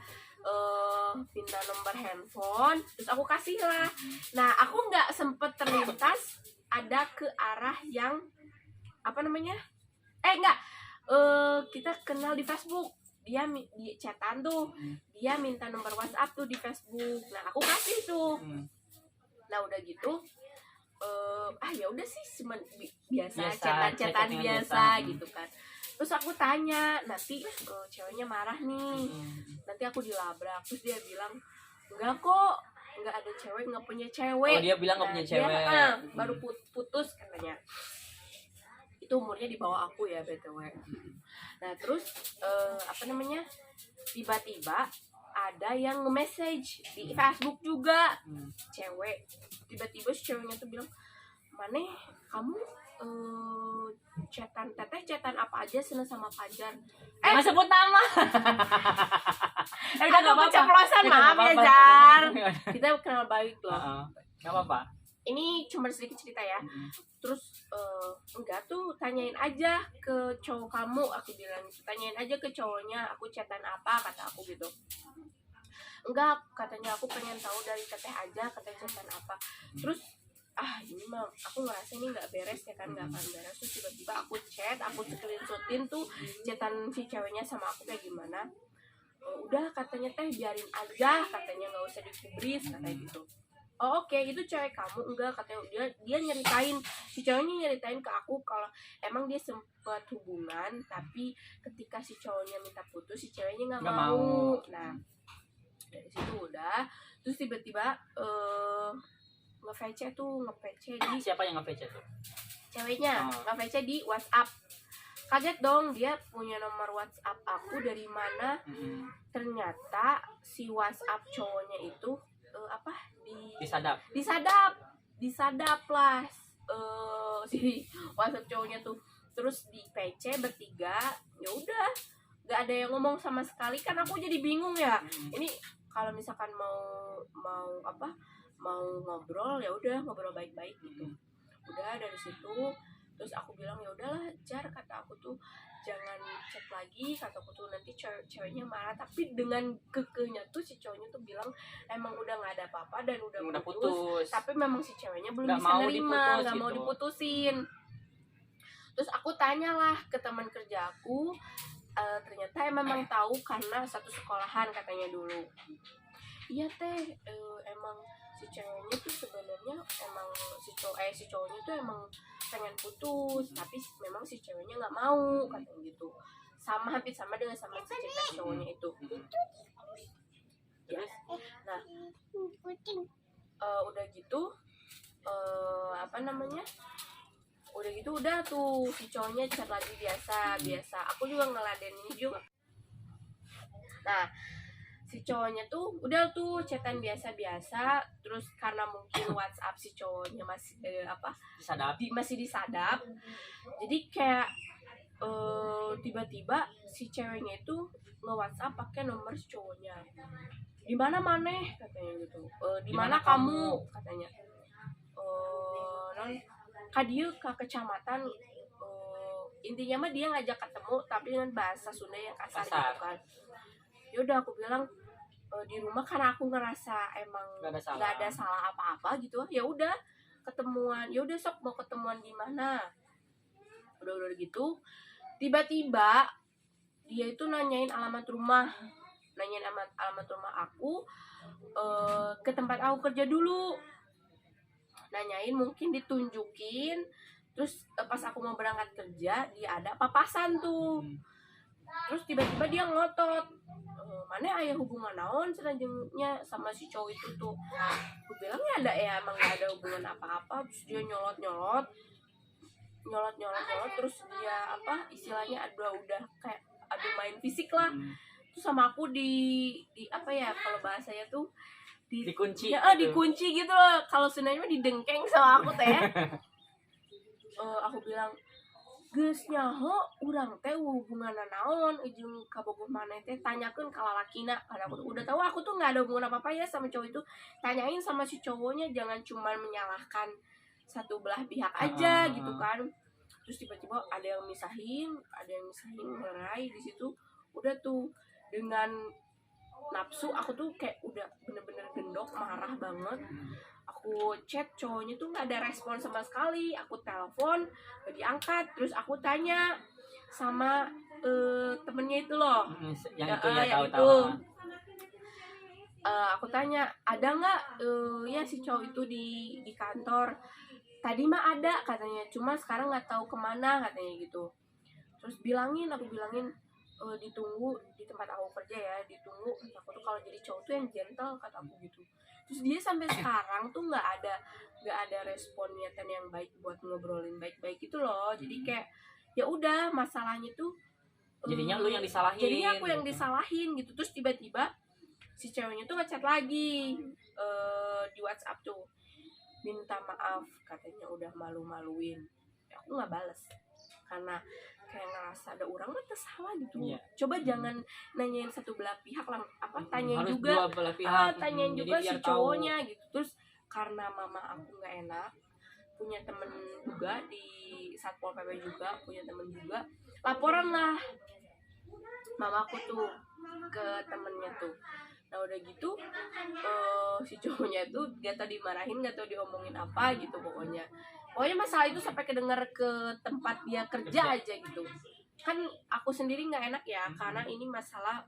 minta nomor handphone, terus aku kasih lah. Nah aku nggak sempet terlintas ada ke arah yang apa namanya? Kita kenal di Facebook. Dia di chatan tuh, dia minta nomor WhatsApp tuh di Facebook. Nah aku kasih tuh. Nah udah gitu ya udah sih biasa chatan biasa gitu kan. Terus aku tanya, nanti ceweknya marah nih, nanti aku dilabrak. Terus dia bilang enggak kok, enggak ada cewek, enggak punya cewek. Dia bilang enggak punya cewek. Baru putus katanya. Itu umurnya di bawah aku ya btw. Nah terus tiba-tiba ada yang nge-message di Facebook juga, cewek. Tiba-tiba si ceweknya tuh bilang, "Maneh, kamu chatan apa aja seneng sama Fajar?" Jangan sebut nama. Udah gak keceplosan, maaf ya Jar. Kita kenal baik loh. Gak apa-apa. Ini cuma sedikit cerita ya. Terus enggak tuh, tanyain aja ke cowok kamu, aku bilang gitu. Tanyain aja ke cowoknya, aku chatan apa, kata aku gitu. Enggak, katanya aku pengen tahu dari teteh aja, katanya chatan apa. Terus ini mah aku ngerasa ini nggak beres ya kan, nggak akan beres. Terus tiba-tiba aku chat, aku screenshotin tuh chatan si ceweknya sama aku kayak gimana. Udah katanya teh biarin aja, katanya nggak usah digubris, katanya gitu. Oke, itu cewek kamu? Enggak, katanya dia nyeritain, si cowoknya nyeritain ke aku kalau emang dia sempat hubungan, tapi ketika si cowoknya minta putus, si ceweknya nggak mau. Nah dari situ udah, Terus tiba-tiba nge-VC di Siapa yang nge-VC tuh? ceweknya, nge-VC di WhatsApp. Kaget dong, dia punya nomor WhatsApp aku dari mana. Ternyata si WhatsApp cowoknya itu disadap lah si WhatsApp cowoknya tuh. Terus di PC bertiga, ya udah nggak ada yang ngomong sama sekali. Kan aku jadi bingung ya, ini kalau misalkan mau ngobrol, ya udah ngobrol baik-baik gitu. Udah dari situ terus aku bilang ya udahlah Jar, kata aku tuh jangan chat lagi, kata aku tuh nanti ceweknya marah. Tapi dengan kekehnya tuh si cowoknya tuh bilang emang udah nggak ada apa-apa dan udah putus, tapi memang si ceweknya belum bisa nerima, nggak mau diputusin. Terus aku tanyalah ke teman kerja aku, ternyata memang tahu karena satu sekolahan katanya dulu. Iya teh, emang si ceweknya tuh sebenarnya emang si cowoknya tuh emang pengen putus, tapi memang si ceweknya nggak mau, katanya gitu. Hampir sama dengan si cerita cowoknya itu. Ya. Nah, udah gitu udah tuh si cowoknya chat lagi biasa. Aku juga ngeladenin juga. Nah, si cowoknya tuh udah tuh chatan biasa. Terus karena mungkin WhatsApp si cowoknya masih masih disadap, jadi kayak tiba-tiba si ceweknya itu nge-WhatsApp pakai nomor si cowoknya. Di mana maneh katanya gitu. Di mana kamu katanya. Kadieu ke kecamatan, intinya mah dia ngajak ketemu tapi dengan bahasa Sunda yang kasar. Gitu kan. Ya udah aku bilang di rumah karena aku ngerasa emang nggak ada salah apa-apa gitu. Ya udah ketemuan, ya udah sok mau ketemuan di mana. Udah gitu tiba-tiba dia itu nanyain alamat rumah aku ke tempat aku kerja dulu. Nanyain, mungkin ditunjukin. Terus pas aku mau berangkat kerja, dia ada papasan tuh. Terus tiba-tiba dia ngotot, mana aya hubungan naon selanjutnya sama si cowok itu tuh. Aku bilang ya ada ya, emang gak ada hubungan apa-apa. Terus dia nyolot terus dia istilahnya udah kayak adu main fisik lah. Terus sama aku di apa ya kalau bahasanya tuh dikunci ya, dikunci gitu loh. Kalau sebenarnya didengkeng sama aku teh. Aku bilang geus nyaho urang teh hubungan naon ujung kabogoh maneh teh, tanyakeun ka lalakina. Karena aku udah tahu aku tuh nggak ada hubungan apa-apa ya sama cowok itu. Tanyain sama si cowoknya, jangan cuma menyalahkan satu belah pihak aja gitu kan. Terus tiba-tiba ada yang misahin mulai di situ. Udah tuh dengan nafsu aku tuh kayak udah bener-bener gendok, marah banget. Aku chat cowoknya tuh nggak ada respon sama sekali. Aku telepon gak diangkat. Terus aku tanya sama temennya itu loh, yang tahu. Aku tanya ada nggak ya si cowok itu di kantor. Tadi mah ada katanya, cuma sekarang nggak tahu kemana katanya gitu. Terus aku bilangin ditunggu di tempat aku kerja ya, ditunggu. Aku tuh kalau jadi cowok tuh yang gentle, kata aku gitu. Terus dia sampai sekarang tuh nggak ada respon niatan yang baik buat ngobrolin baik-baik gitu loh. Jadi kayak ya udah masalahnya tuh jadinya lu yang disalahin. Jadinya aku yang disalahin gitu. Terus tiba-tiba si ceweknya tuh ngechat lagi di WhatsApp tuh, minta maaf katanya udah malu-maluin. Aku nggak bales karena kayak ngerasa ada orang mah salah gitu. Coba jangan nanyain satu belah pihak lah, tanyain harus juga tanyain juga si cowoknya gitu. Terus karena mama aku nggak enak, punya temen juga di Satpol PP juga, punya temen juga, laporan lah mama aku tuh ke temennya tuh. Nah udah gitu si cowoknya tuh gak tau dimarahin, gak tau diomongin apa gitu. Pokoknya masalah itu sampai kedengar ke tempat dia kerja aja gitu. Kan aku sendiri nggak enak ya, karena ini masalah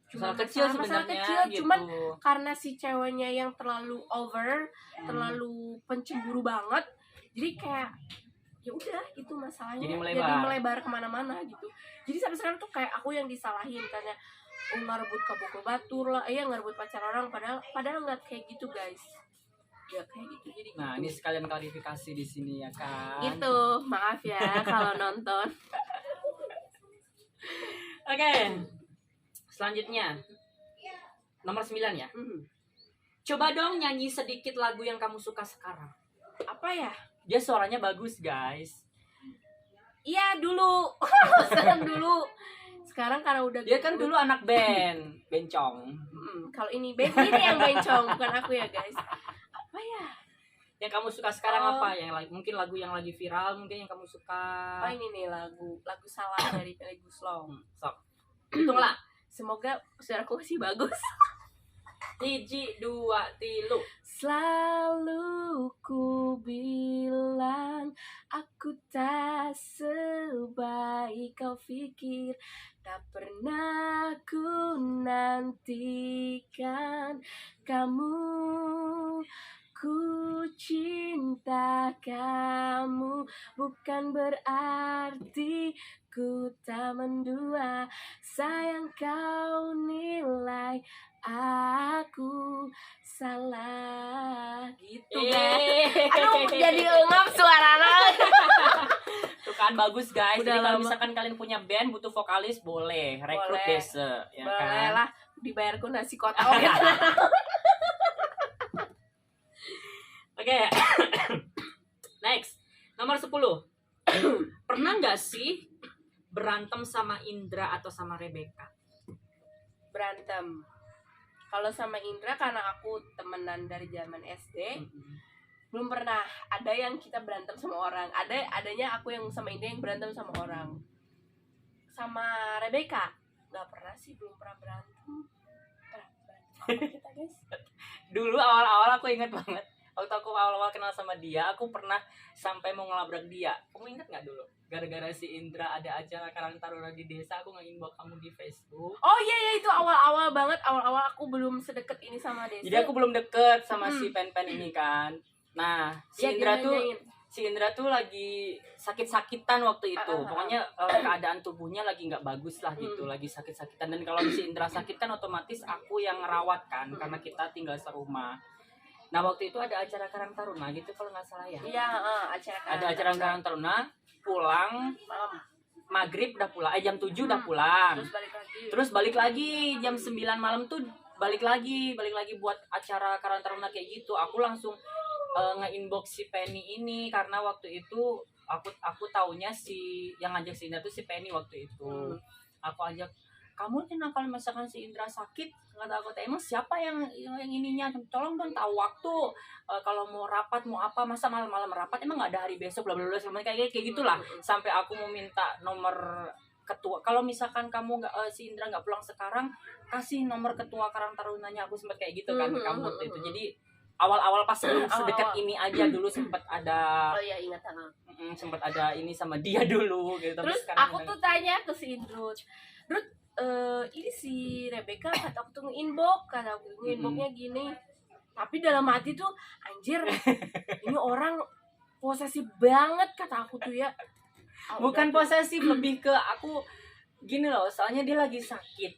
kecil gitu. Cuman karena si ceweknya yang terlalu terlalu pencemburu banget, jadi kayak ya udah gitu masalahnya jadi melebar kemana-mana gitu. Jadi sampai sekarang tuh kayak aku yang disalahin, karena ngerebut kabel batur lah, ngerebut pacar orang, padahal nggak kayak gitu guys, ya kayak gitu. Jadi Nah, gitu. ini sekalian klarifikasi di sini ya kan. Gitu, maaf ya kalau nonton. Oke. Selanjutnya. Nomor 9 ya. Coba dong nyanyi sedikit lagu yang kamu suka sekarang. Apa ya? Dia suaranya bagus, guys. Iya dulu. Sekarang karena udah Dia kan dulu anak band, bencong. Kalau ini yang bencong, bukan aku ya guys. Apa ya? Yang kamu suka sekarang apa? Yang mungkin lagu yang lagi viral, mungkin yang kamu suka. Oh ini nih lagu Salah dari Melly Guslo. Sok. Hitunglah. Semoga suaraku masih bagus. 1, 2, 3. Selalu ku bilang aku tak sebaik kau pikir, tak pernah ku nantikan kamu. Ku cinta kamu bukan berarti ku tak mendua. Sayang kau nilai aku salah gitu guys. Aduh jadi ngap suaranya. Tuh kan bagus guys. Udah Jadi kalau lama. misalkan kalian punya band butuh vokalis boleh rekrut Boleh. Desa ya Boleh kan. lah, dibayarku nasi kotak gitu. Oke. Next. Nomor 10. Pernah nggak sih berantem sama Indra atau sama Rebecca? Berantem. Kalau sama Indra karena aku temenan dari zaman SD, belum pernah ada yang kita berantem sama orang. Adanya aku yang sama Indra yang berantem sama orang. Sama Rebecca nggak pernah sih, belum pernah berantem. Apa kita guys? Dulu awal-awal aku ingat banget. Waktu aku awal-awal kenal sama dia, aku pernah sampai mau ngelabrak dia. Kamu ingat nggak dulu? Gara-gara si Indra ada acara Karang Taruna di desa, aku nge-inbox kamu di Facebook. Oh iya itu awal-awal banget. Awal-awal aku belum sedekat ini sama Desa. Jadi aku belum deket sama si Pen-Pen ini kan. Nah, si Indra tuh lagi sakit-sakitan waktu itu. Pokoknya keadaan tubuhnya lagi nggak bagus lah gitu, lagi sakit-sakitan. Dan kalau si Indra sakit kan otomatis aku yang ngerawat kan, karena kita tinggal serumah. Nah waktu itu ada acara Karang Taruna gitu kalau nggak salah ya. Iya, Ada acara Karang Taruna, pulang malam. maghrib udah pulang, jam 7 udah pulang. Terus balik lagi. Terus balik lagi jam 9 malam tuh balik lagi buat acara Karang Taruna kayak gitu. Aku langsung nge-inbox si Penny ini karena waktu itu aku taunya si yang ngajak si Indra tuh si Penny waktu itu. Aku ajak, kamu kenapa kalau misalkan si Indra sakit, kata aku, emang siapa yang ininya, tolong dong tahu waktu, kalau mau rapat mau apa, masa malam-malam rapat, emang nggak ada hari besok, bla bla bla, kayak gitulah. Sampai aku mau minta nomor ketua, kalau misalkan kamu nggak si Indra nggak pulang sekarang, kasih nomor ketua Karang Tarunanya, aku sempat kayak gitu kan ke kamu waktu itu. Jadi awal-awal pas belum sedekat ini aja dulu sempat ada. Oh iya ingat. Sempat ada ini sama dia dulu gitu. Terus aku tuh tanya ke si Indrut, ini si Rebecca kata aku tuh nge-inbox, kata aku nge-inboxnya gini, tapi dalam hati tuh anjir ini orang posesif banget, kata aku tuh ya. Bukan posesif, lebih ke aku gini loh, soalnya dia lagi sakit.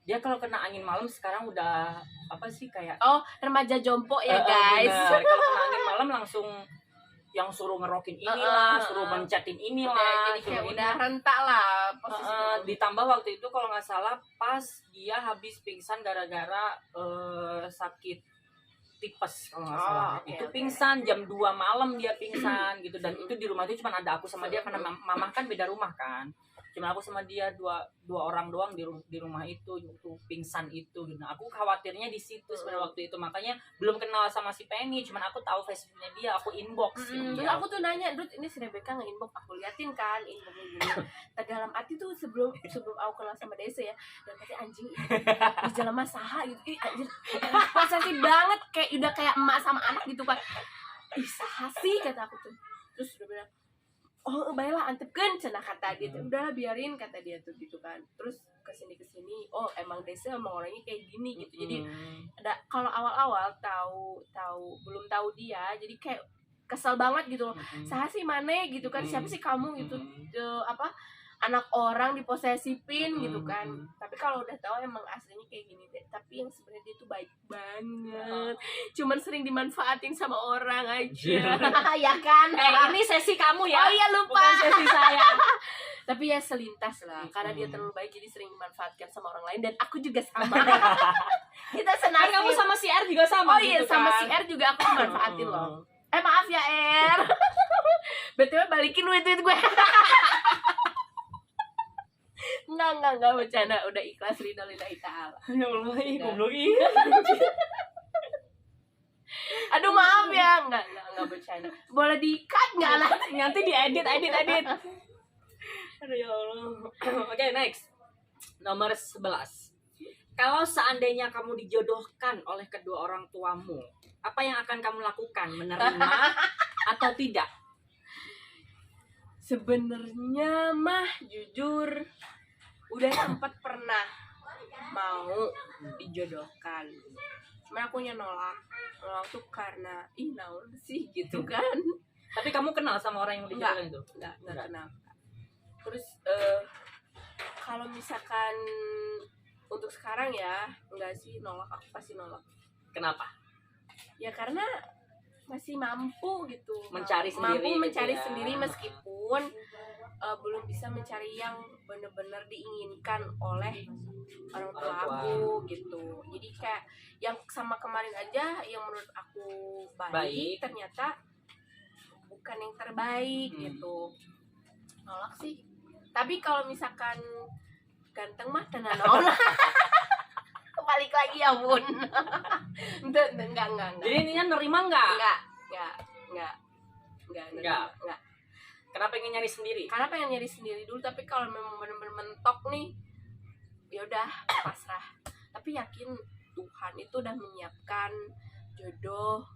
Dia kalau kena angin malam sekarang udah apa sih kayak remaja jompo ya guys. Kalau kena angin malam langsung yang suruh ngerokin inilah, suruh mencatin inilah, jadi kayak udah rentak lah ditambah waktu itu kalau nggak salah pas dia habis pingsan gara-gara sakit tipes kalau nggak salah. Itu pingsan jam 2 malam dia pingsan gitu, dan itu di rumah itu cuma ada aku sama dia karena mamah kan beda rumah kan. Cuma aku sama dia dua orang doang di rumah itu pingsan itu gitu. Nah, aku khawatirnya di situ sebenarnya waktu itu, makanya belum kenal sama si Penny, cuman aku tahu Facebooknya dia, aku inbox. Terus aku tuh nanya, Dut ini si Rebecca nge-inbox, aku liatin kan inboxnya gini. Dalam hati tuh sebelum aku kenal sama Desa ya, dan pasti anjing di jalan masaha gitu, anjir posesif banget, kayak udah kayak emak sama anak gitu kan. Saha sih, kata aku tuh. Terus udah bilang, oh baiklah antepkan cenah kata dia tuh, udahlah biarin kata dia tuh gitu kan. Terus kesini oh emang Desa emang orangnya kayak gini gitu. Jadi ada kalau awal-awal tahu belum tahu dia, jadi kayak kesel banget gitu loh. Saya sih mana gitu kan, siapa sih kamu gitu, anak orang diposesifin gitu kan. Tapi kalau udah tahu emang aslinya kayak gini deh, tapi yang sebenarnya dia tuh baik banget, cuman sering dimanfaatin sama orang aja. Ya kan, Ini sesi kamu ya. Oh iya, lupa. Bukan sesi saya. Tapi ya selintas lah, karena dia terlalu baik jadi sering dimanfaatkan sama orang lain, dan aku juga sama. Kita Kan senasib. kamu sama si R juga sama. Oh iya, gitu sama kan? si R juga aku dimanfaatin loh. Maaf ya R. BTW balikin duit gue. Enggak bercanda, udah ikhlas lillahi ta'ala. Ya Allah, goblok. Aduh maaf ya, enggak bercanda. Boleh di-cut enggak lah? Nanti diedit. Aduh ya Allah. Oke, next. Nomor 11. Kalau seandainya kamu dijodohkan oleh kedua orang tuamu, apa yang akan kamu lakukan? Menerima atau tidak? Sebenarnya mah jujur udah sempat pernah mau dijodohkan, cuma aku nolak tuh karena naon sih gitu kan. Tapi kamu kenal sama orang yang dijodohkan itu? Enggak kenal. Terus kalau misalkan untuk sekarang ya enggak sih, aku pasti nolak. Kenapa? Ya karena masih mampu gitu, Mencari mencari gitu ya. sendiri meskipun belum bisa mencari yang benar-benar diinginkan oleh orang tua aku gitu. Jadi kayak yang sama kemarin aja yang menurut aku baik. Ternyata bukan yang terbaik gitu. Nolak sih. Tapi kalau misalkan ganteng mah tenan balik lagi ya bun. Enggak. Jadi intinya nerima enggak? Enggak. Karena pengen nyari sendiri. Karena pengen nyari sendiri dulu, tapi kalau memang benar-benar mentok nih, ya udah pasrah. Tapi yakin Tuhan itu udah menyiapkan jodoh,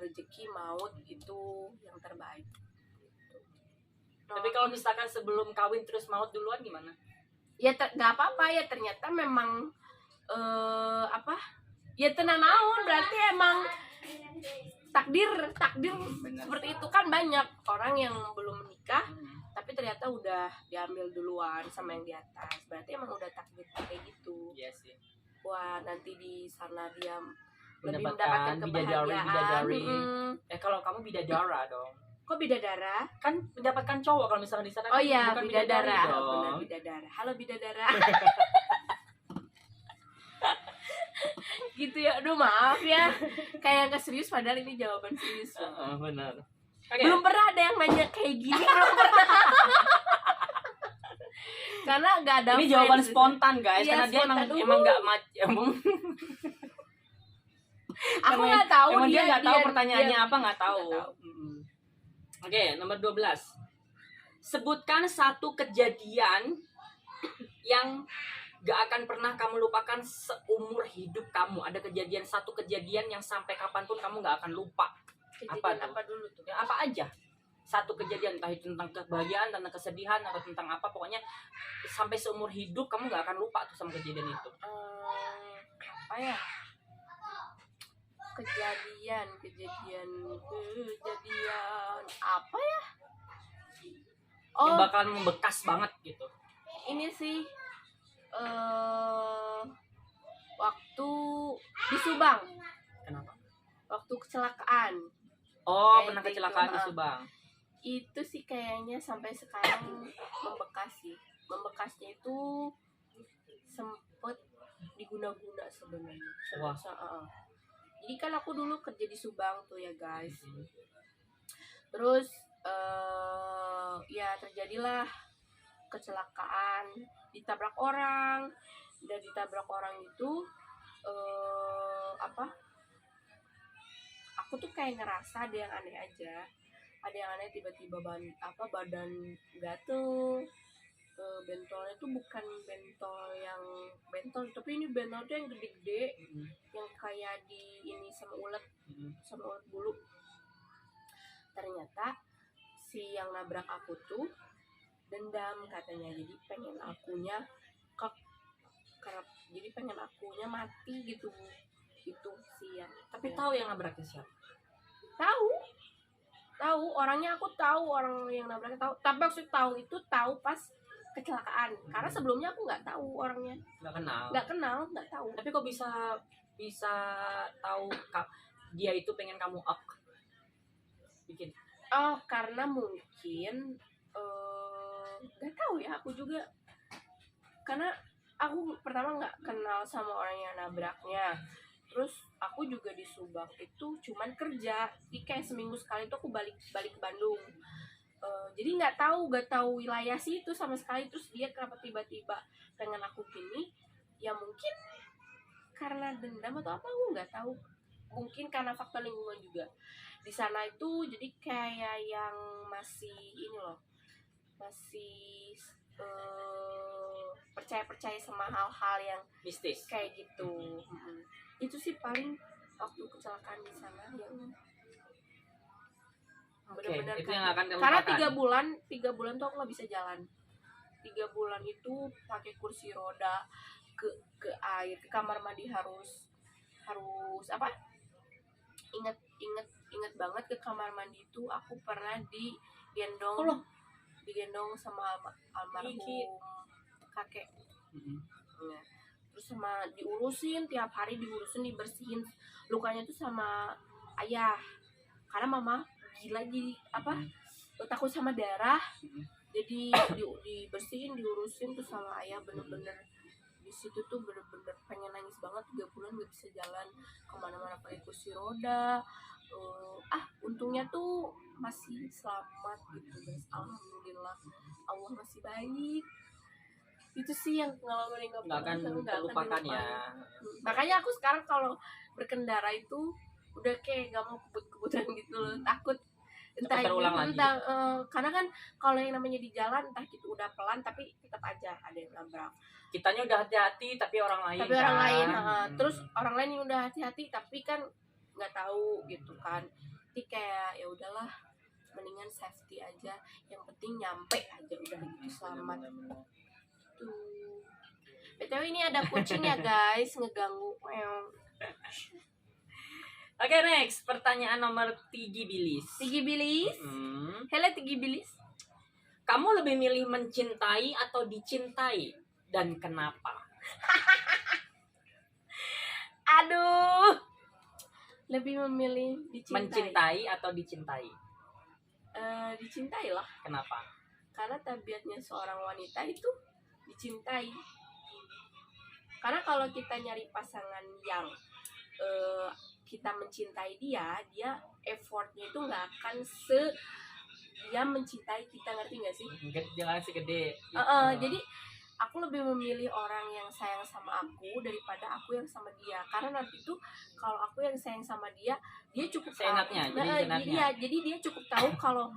rezeki, maut itu yang terbaik. Tapi kalau misalkan sebelum kawin terus maut duluan gimana? Ya nggak apa-apa ya, ternyata memang ya tenan naon, berarti emang takdir seperti itu kan. Banyak orang yang belum menikah tapi ternyata udah diambil duluan sama yang di atas, berarti emang udah takdir kayak gitu. Iya sih. Wah, nanti di sana dia lebih mendapatkan kebahagiaan. Bidadari. Kalau kamu bidadara dong. Kok bidadara? Kan mendapatkan cowok kalau misalkan di sana. Oh iya, bukan bidadara. dong. Benar, bidadara. Halo bidadara. Gitu ya. Aduh maaf ya. Kayak gak serius padahal ini jawaban serius. Benar. Okay. Belum pernah ada yang nanya kayak gini, belum pernah. Karena gak ada. Ini jawaban spontan guys, Iya, karena dia emang gak aku nggak tahu. Emang dia nggak tahu pertanyaannya apa, nggak tahu. Oke, nomor 12. Sebutkan satu kejadian yang gak akan pernah kamu lupakan seumur hidup kamu. Ada satu kejadian yang sampai kapanpun kamu gak akan lupa. Kejadian apa dulu tuh? Ya, apa aja. Satu kejadian, entah itu tentang kebahagiaan, tentang kesedihan, atau tentang apa. Pokoknya sampai seumur hidup kamu gak akan lupa tuh sama kejadian itu. Apa ya? Kejadian apa ya? Yang bakalan membekas banget gitu. Ini sih waktu di Subang. Kenapa? Waktu kecelakaan. Pernah kecelakaan di Subang. Itu sih kayaknya sampai sekarang membekas sih. Membekasnya itu sempet diguna-guna sebenarnya. Wah. Jadi kan aku dulu kerja di Subang tuh ya guys. Terus ya terjadilah kecelakaan, ditabrak orang. Dan ditabrak orang itu aku tuh kayak ngerasa ada yang aneh aja. Ada yang aneh, tiba-tiba badan gatel. Bentolnya tuh bukan bentol yang bentol, tapi ini bentol tuh yang gede-gede, yang kayak di ini sama ulet bulu. Ternyata si yang nabrak aku tuh dendam katanya, jadi pengen akunya jadi pengen akunya mati gitu. Itu sih yang. Tapi tahu yang nabraknya siapa? Tahu tahu orangnya, aku tahu orang yang nabraknya tahu, tapi maksud tahu itu tahu pas kecelakaan, karena sebelumnya aku nggak tahu orangnya, nggak kenal, nggak tahu. Tapi kok bisa tahu dia itu pengen kamu up bikin? Oh, karena mungkin nggak tahu ya, aku juga karena aku pertama nggak kenal sama orang yang nabraknya, terus aku juga di Subang itu cuman kerja, jadi kayak seminggu sekali tuh aku balik ke Bandung. Jadi nggak tahu wilayah situ sama sekali. Terus dia kenapa tiba-tiba pengen aku gini, ya mungkin karena dendam atau apa, aku nggak tahu. Mungkin karena faktor lingkungan juga di sana itu, jadi kayak yang masih ini loh, masih percaya sama hal-hal yang Mistis kayak gitu. Itu sih paling waktu kecelakaan di sana yang benar-benar itu yang akan kamu karena lupakan. 3 bulan tuh aku nggak bisa jalan. 3 bulan itu pakai kursi roda ke air, ke kamar mandi harus apa, inget banget ke kamar mandi itu aku pernah digendong sama almarhum kakek. Ya. Terus sama diurusin, tiap hari dibersihin lukanya tuh sama ayah, karena mama gila jadi apa, takut sama darah, jadi dibersihin, diurusin tuh sama ayah. Bener-bener di situ tuh bener-bener pengen nangis banget. 3 bulan gak bisa jalan kemana-mana pakai kursi roda. Untungnya tuh masih selamat gitu guys, alhamdulillah, Allah masih baik. Itu sih yang pengalaman yang nggak akan terlupakan ya. Makanya aku sekarang kalau berkendara itu udah kayak gak mau kebut-kebutan gitu loh, takut entah terulang lagi. Karena kan kalau yang namanya di jalan entah gitu udah pelan tapi tetap aja ada yang nabrak. Kitanya udah hati-hati tapi orang lain Orang lain terus orang lain yang udah hati-hati tapi kan nggak tahu gitu kan. Jadi kayak ya udahlah, mendingan safety aja, yang penting nyampe aja udah gitu, selamat. Tuh. BTW ini ada kucing ya guys, ngeganggu. Oke, next. Pertanyaan nomor 3 Bilis. Hello Tigi Bilis. Kamu lebih milih mencintai atau dicintai? Dan kenapa? Aduh. Lebih memilih dicintai. Mencintai atau dicintai? Dicintai lah. Kenapa? Karena tabiatnya seorang wanita itu dicintai. Karena kalau kita nyari pasangan yang kita mencintai dia effortnya itu nggak akan dia mencintai kita, ngerti nggak sih? Jangan segede. Jadi aku lebih memilih orang yang sayang sama aku daripada aku yang sama dia. Karena nanti tuh kalau aku yang sayang sama dia cukup seenaknya. Jadi dia cukup tahu kalau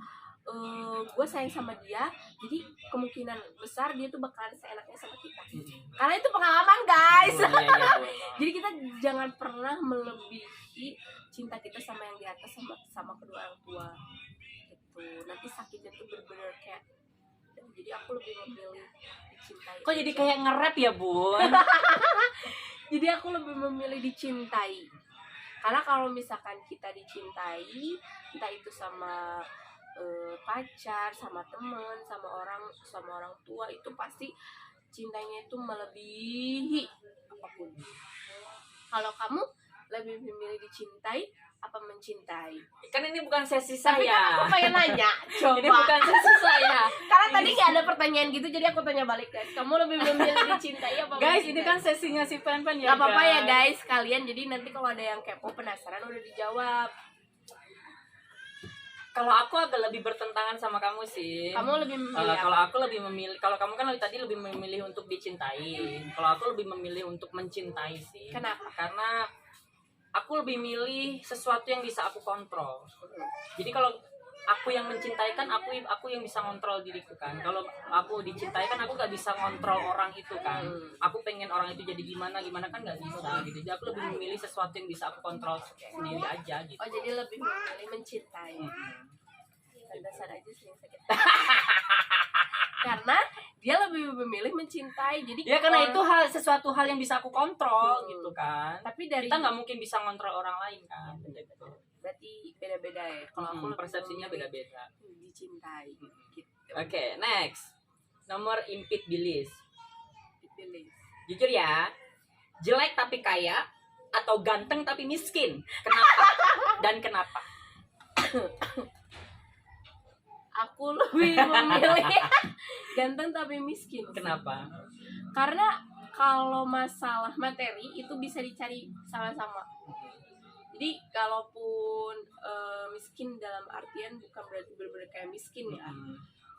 gue sayang sama dia, jadi kemungkinan besar dia tuh bakalan seenaknya sama kita. Karena itu pengalaman guys. Jadi kita jangan pernah melebihi cinta kita sama yang di atas, sama kedua orang tua gitu. Nanti sakitnya tuh bener-bener kayak. Jadi aku lebih memilih dicintai. Kok jadi kayak nge-rap ya Bun? Jadi aku lebih memilih dicintai. Karena kalau misalkan kita dicintai, entah itu sama pacar, sama teman, sama orang tua, itu pasti cintanya itu melebihi apapun. Kalau kamu lebih memilih dicintai apa mencintai? Kan ini bukan sesi Tapi saya. kan aku pengen nanya, coba. Ini bukan sesi saya. Karena tadi nggak ada pertanyaan gitu, jadi aku tanya balik guys. Kamu lebih memilih dicintai apa guys, mencintai? ini kan sesinya si Pen-Pen ya. Gak apa-apa ya guys, kalian. Jadi nanti kalau ada yang kepo penasaran udah dijawab. Kalau aku agak lebih bertentangan sama kamu sih. Kamu lebih memilih kalau aku lebih memilih, kalau kamu kan tadi lebih memilih untuk dicintai. Kalau aku lebih memilih untuk mencintai sih. Kenapa? Karena aku lebih milih sesuatu yang bisa aku kontrol. Jadi kalau aku yang mencintai kan aku yang bisa kontrol diriku kan. Kalau aku dicintai kan aku gak bisa kontrol orang itu kan. Aku pengen orang itu jadi gimana kan gak bisa gitu. Jadi aku lebih memilih sesuatu yang bisa aku kontrol sendiri aja gitu. Oh, jadi lebih memilih mencintai. Dasar aja sih yang sakit. Karena dia lebih memilih mencintai. Jadi ya karena itu sesuatu hal yang bisa aku kontrol gitu kan. Tapi dari kita nggak mungkin bisa kontrol orang lain kan. Berarti beda-beda ya. Kalau aku lebih persepsinya memilih beda-beda. dicintai gitu. Oke, next. Nomor impit bilis. Dipilih. Jujur ya, jelek tapi kaya atau ganteng tapi miskin? Kenapa? Dan kenapa? Aku lebih memilih ganteng tapi miskin. Kenapa? Karena kalau masalah materi itu bisa dicari sama-sama. Jadi kalaupun miskin dalam artian bukan berarti benar-benar kayak miskin ya.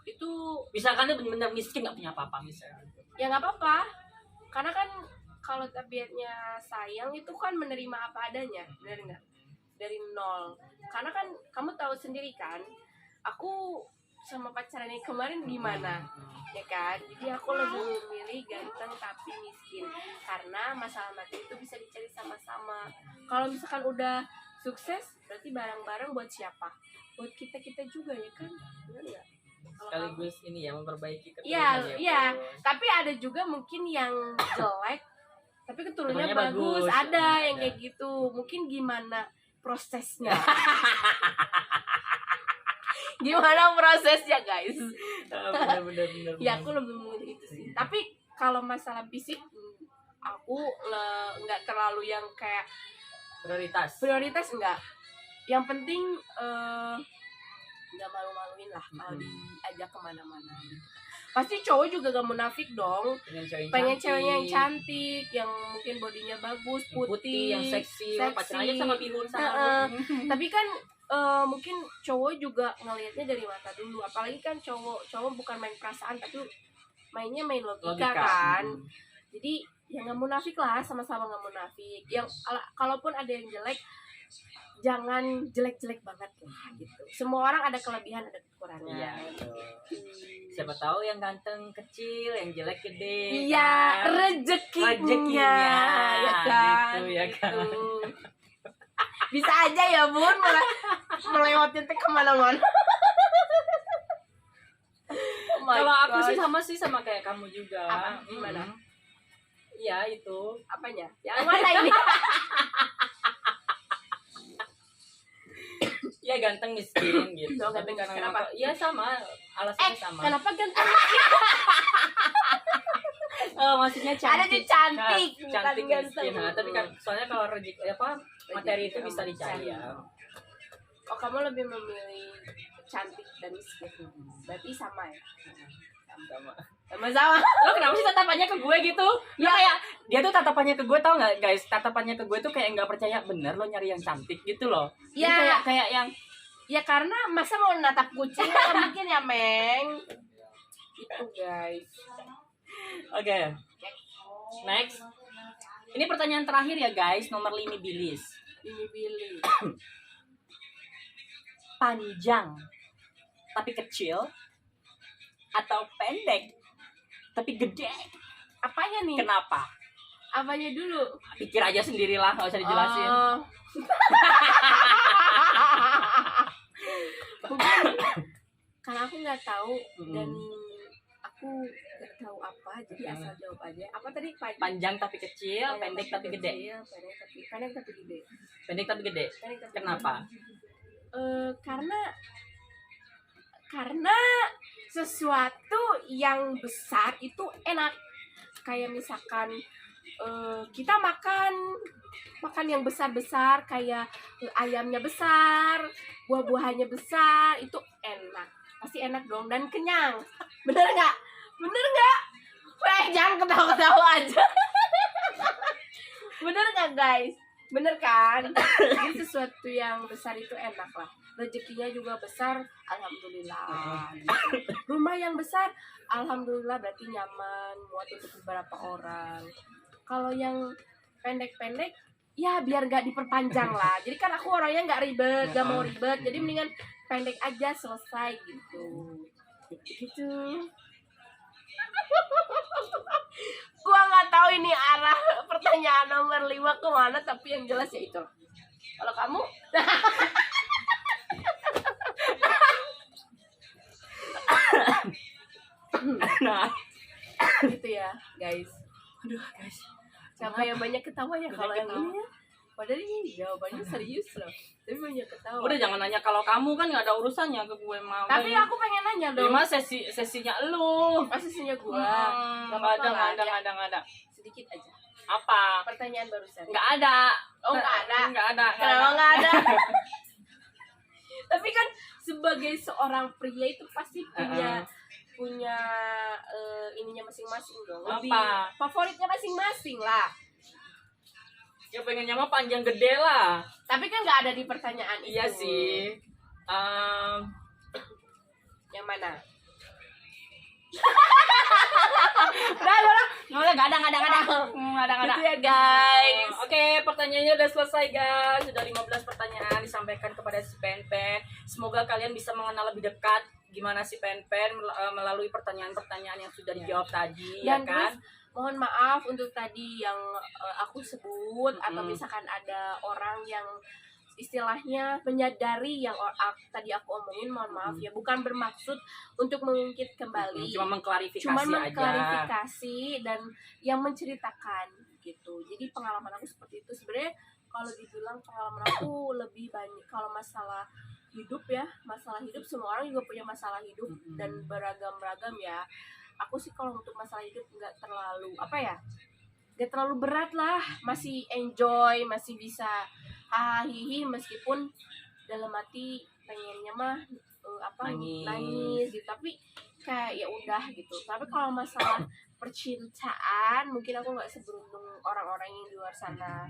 Itu Misalkan dia benar-benar miskin nggak punya apa-apa misalnya. ya nggak apa-apa. Karena kan kalau tabiatnya sayang itu kan menerima apa adanya, benar nggak? Dari nol. Karena kan kamu tahu sendiri kan, aku sama pacarannya kemarin gimana, ya kan? Jadi aku lebih memilih ganteng tapi miskin karena masalah materi itu bisa dicari sama-sama. Kalau misalkan udah sukses, berarti barang-barang buat siapa? Buat kita juga ya kan? Benar nggak? Kalau kamu- Sekaligus ini ya memperbaiki Iya, keturunan ya. iya. Bos. Tapi ada juga mungkin yang jelek tapi keturunannya Keturunannya bagus. bagus. Ada yang Ada. kayak gitu. Mungkin gimana prosesnya? Gimana prosesnya, guys? Benar. Ya aku lebih memilih itu sih. Tapi kalau masalah fisik aku nggak terlalu yang kayak prioritas. enggak. Yang penting nggak malu-maluin lah kalau diajak kemana-mana gitu. Pasti cowok juga gak munafik dong, pengen ceweknya yang cantik, yang mungkin bodinya bagus, putih, yang seksi. seksi. Pacaran aja sama bihun sama. Tapi kan mungkin cowok juga ngelihatnya dari mata dulu, apalagi kan cowok bukan main perasaan tapi mainnya main logika. Kan. Jadi ya nggak munafik lah, sama-sama nggak munafik. Yang kalaupun ada yang jelek, jangan jelek-jelek banget lah gitu. Semua orang ada kelebihan, ada kekurangan. Iya. Siapa tahu yang ganteng kecil, yang jelek gede. Iya, kan? rezekinya, ya kan? Gitu, ya kan? Gitu. Bisa aja ya bun, melewatin teh kemana-mana. Oh my Kalau aku gosh. sih sama kayak kamu juga. Apa? Gimana? Iya itu. Apanya? Yang mana ini? Ya ganteng miskin gitu. Oh, Tapi ganteng karena miskin apa? iya sama, alasannya sama. Kenapa ganteng? Maksudnya Ada di cantik. cantik, Cantik bukan miskin. ganteng. Nah, tapi kan soalnya kalau rezeki materi itu bisa dicari ya. Oh, kamu lebih memilih cantik dan miskin. Berarti sama ya? Sama. Sama-sama. Lo kenapa sih tatapannya ke gue gitu? Ya kayak dia tuh tatapannya ke gue, tau nggak guys? Tatapannya ke gue tuh kayak nggak percaya bener lo nyari yang cantik gitu loh. Jadi Ya. kayak yang Ya karena masa mau natap kucing nggak mungkin ya, Meng. Itu guys. Oke. Next. Ini pertanyaan terakhir ya guys, nomor 5 bilis. Ini Billy. Panjang tapi kecil atau pendek tapi gede? Apanya nih? Kenapa? Apanya dulu? Pikir aja sendirilah, nggak usah dijelasin. Oh. Mungkin karena aku nggak tahu dan aku nggak tahu apa, jadi asal jawab aja. Apa tadi? Panjang tapi kecil, pendek tapi gede. Pendek tapi gede. Pendek tapi gede. Pendek tapi Kenapa? Karena sesuatu yang besar itu enak. Kayak misalkan kita makan yang besar-besar, kayak ayamnya besar, buah-buahannya besar, itu enak. Pasti enak dong dan kenyang. Bener nggak? Weh, jangan ketawa-ketawa aja. Bener nggak guys? Bener kan? Jadi sesuatu yang besar itu enak lah. Rezekinya juga besar, alhamdulillah. Rumah yang besar, alhamdulillah berarti nyaman, muat untuk beberapa orang. Kalau yang pendek-pendek, ya biar nggak diperpanjang lah. Jadi kan aku orangnya nggak ribet, nggak mau ribet. Jadi mendingan pendek aja selesai gitu. Gitu. Gua nggak tahu ini arah pertanyaan nomor 5 kemana, tapi yang jelas ya itu. Kalau kamu? Nah, Gitu ya guys. aduh guys. Siapa yang banyak ketawanya Banyak kalau yang ketawa. ini ya? Padahal ini jawabannya serius loh. Tapi banyak ketawa. Udah jangan nanya kalau kamu kan nggak ada urusannya ke gue mau. Tapi aku pengen nanya dong. Lima sesinya lu. Sesinya gua. Nggak ada. Sedikit aja. Apa? Pertanyaan barusan. Nggak ada. Oh, nggak ada. Kenapa nggak ada? Tapi kan sebagai seorang pria itu pasti punya ininya masing-masing dong. Lebih Apa? favoritnya masing-masing lah. Ya pengennya mah panjang gede lah. Tapi kan nggak ada di pertanyaan itu. Iya sih. Yang mana? Nggak ada. Gitu ya guys. Oke, pertanyaannya udah selesai guys. Sudah 15 pertanyaan disampaikan kepada si Pen. Semoga kalian bisa mengenal lebih dekat gimana si Pen melalui pertanyaan-pertanyaan yang sudah dijawab tadi. Dan ya kan? terus mohon maaf untuk tadi yang aku sebut atau misalkan ada orang yang istilahnya menyadari yang tadi aku omongin, mohon maaf ya, bukan bermaksud untuk mengungkit kembali, cuma mengklarifikasi dan yang menceritakan gitu. Jadi pengalaman aku seperti itu. Sebenarnya kalau dibilang pengalaman aku lebih banyak kalau masalah hidup ya, masalah hidup semua orang juga punya masalah hidup dan beragam-ragam ya. Aku sih kalau untuk masalah hidup nggak terlalu nggak terlalu berat lah, masih enjoy, masih bisa hihi, meskipun dalam hati pengennya mah nangis gitu, tapi kayak ya udah gitu. Tapi kalau masalah percintaan mungkin aku nggak seberuntung orang-orang yang di luar sana.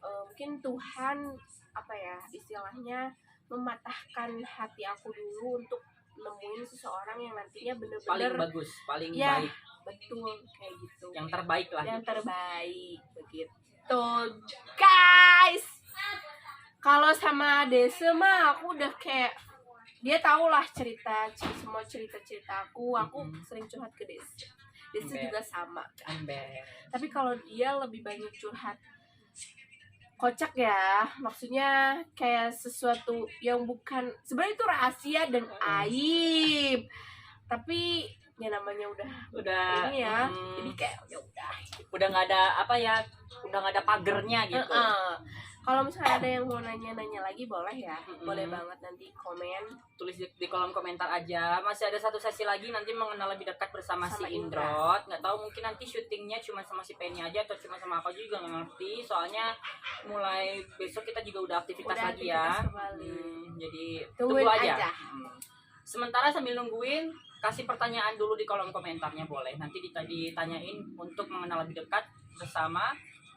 Mungkin Tuhan istilahnya mematahkan hati aku dulu untuk nemuin seseorang yang nantinya bener-bener paling bagus, paling ya, baik. Betul, kayak gitu. Yang terbaik lah. Yang terbaik begitu, guys. Kalau sama Dese mah aku udah kayak dia tahu lah semua cerita aku sering curhat ke Dese. Dese juga sama. Tapi kalau dia lebih banyak curhat kocak ya, maksudnya kayak sesuatu yang bukan sebenarnya itu rahasia dan aib, tapi ya namanya udah ini ya, jadi kayak ya udah nggak ada udah nggak ada pagernya gitu. Kalau misalnya ada yang mau nanya lagi boleh ya, boleh banget, nanti komen, tulis di kolom komentar aja. Masih ada satu sesi lagi nanti mengenal lebih dekat bersama si Indrot. Nggak tahu mungkin nanti syutingnya cuma sama si Penny aja atau cuma sama apa juga nggak ngerti. Soalnya mulai besok kita juga udah aktivitas lagi ya. Jadi tunggu aja. Sementara sambil nungguin, kasih pertanyaan dulu di kolom komentarnya boleh. Nanti ditanyain untuk mengenal lebih dekat bersama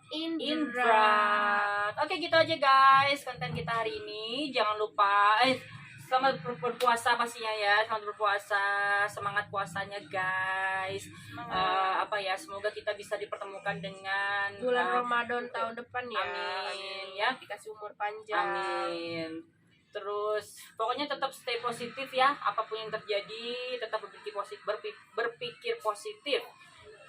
Indra. Oke, gitu aja guys konten kita hari ini. Jangan lupa selamat berpuasa pastinya ya. Selamat berpuasa, semangat puasanya guys. Semoga kita bisa dipertemukan dengan bulan Ramadan tahun depan ya. Amin ya. Dikasih umur panjang. Amin. Terus pokoknya tetap stay positif ya. Apapun yang terjadi tetap berpikir positif.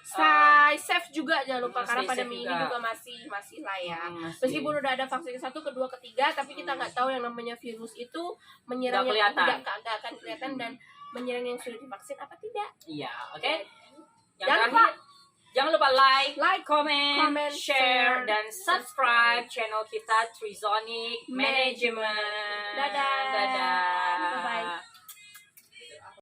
Safe juga jangan lupa, karena pandemi ini juga masih lah ya. Meskipun udah ada vaksin 1, 2, 3, tapi kita nggak tahu yang namanya virus itu menyerang yang nggak akan kelihatan dan menyerang yang sudah divaksin apa tidak. Iya, oke. Jangan lupa like, comment, share, dan subscribe channel kita Trizonic Management. Dadah.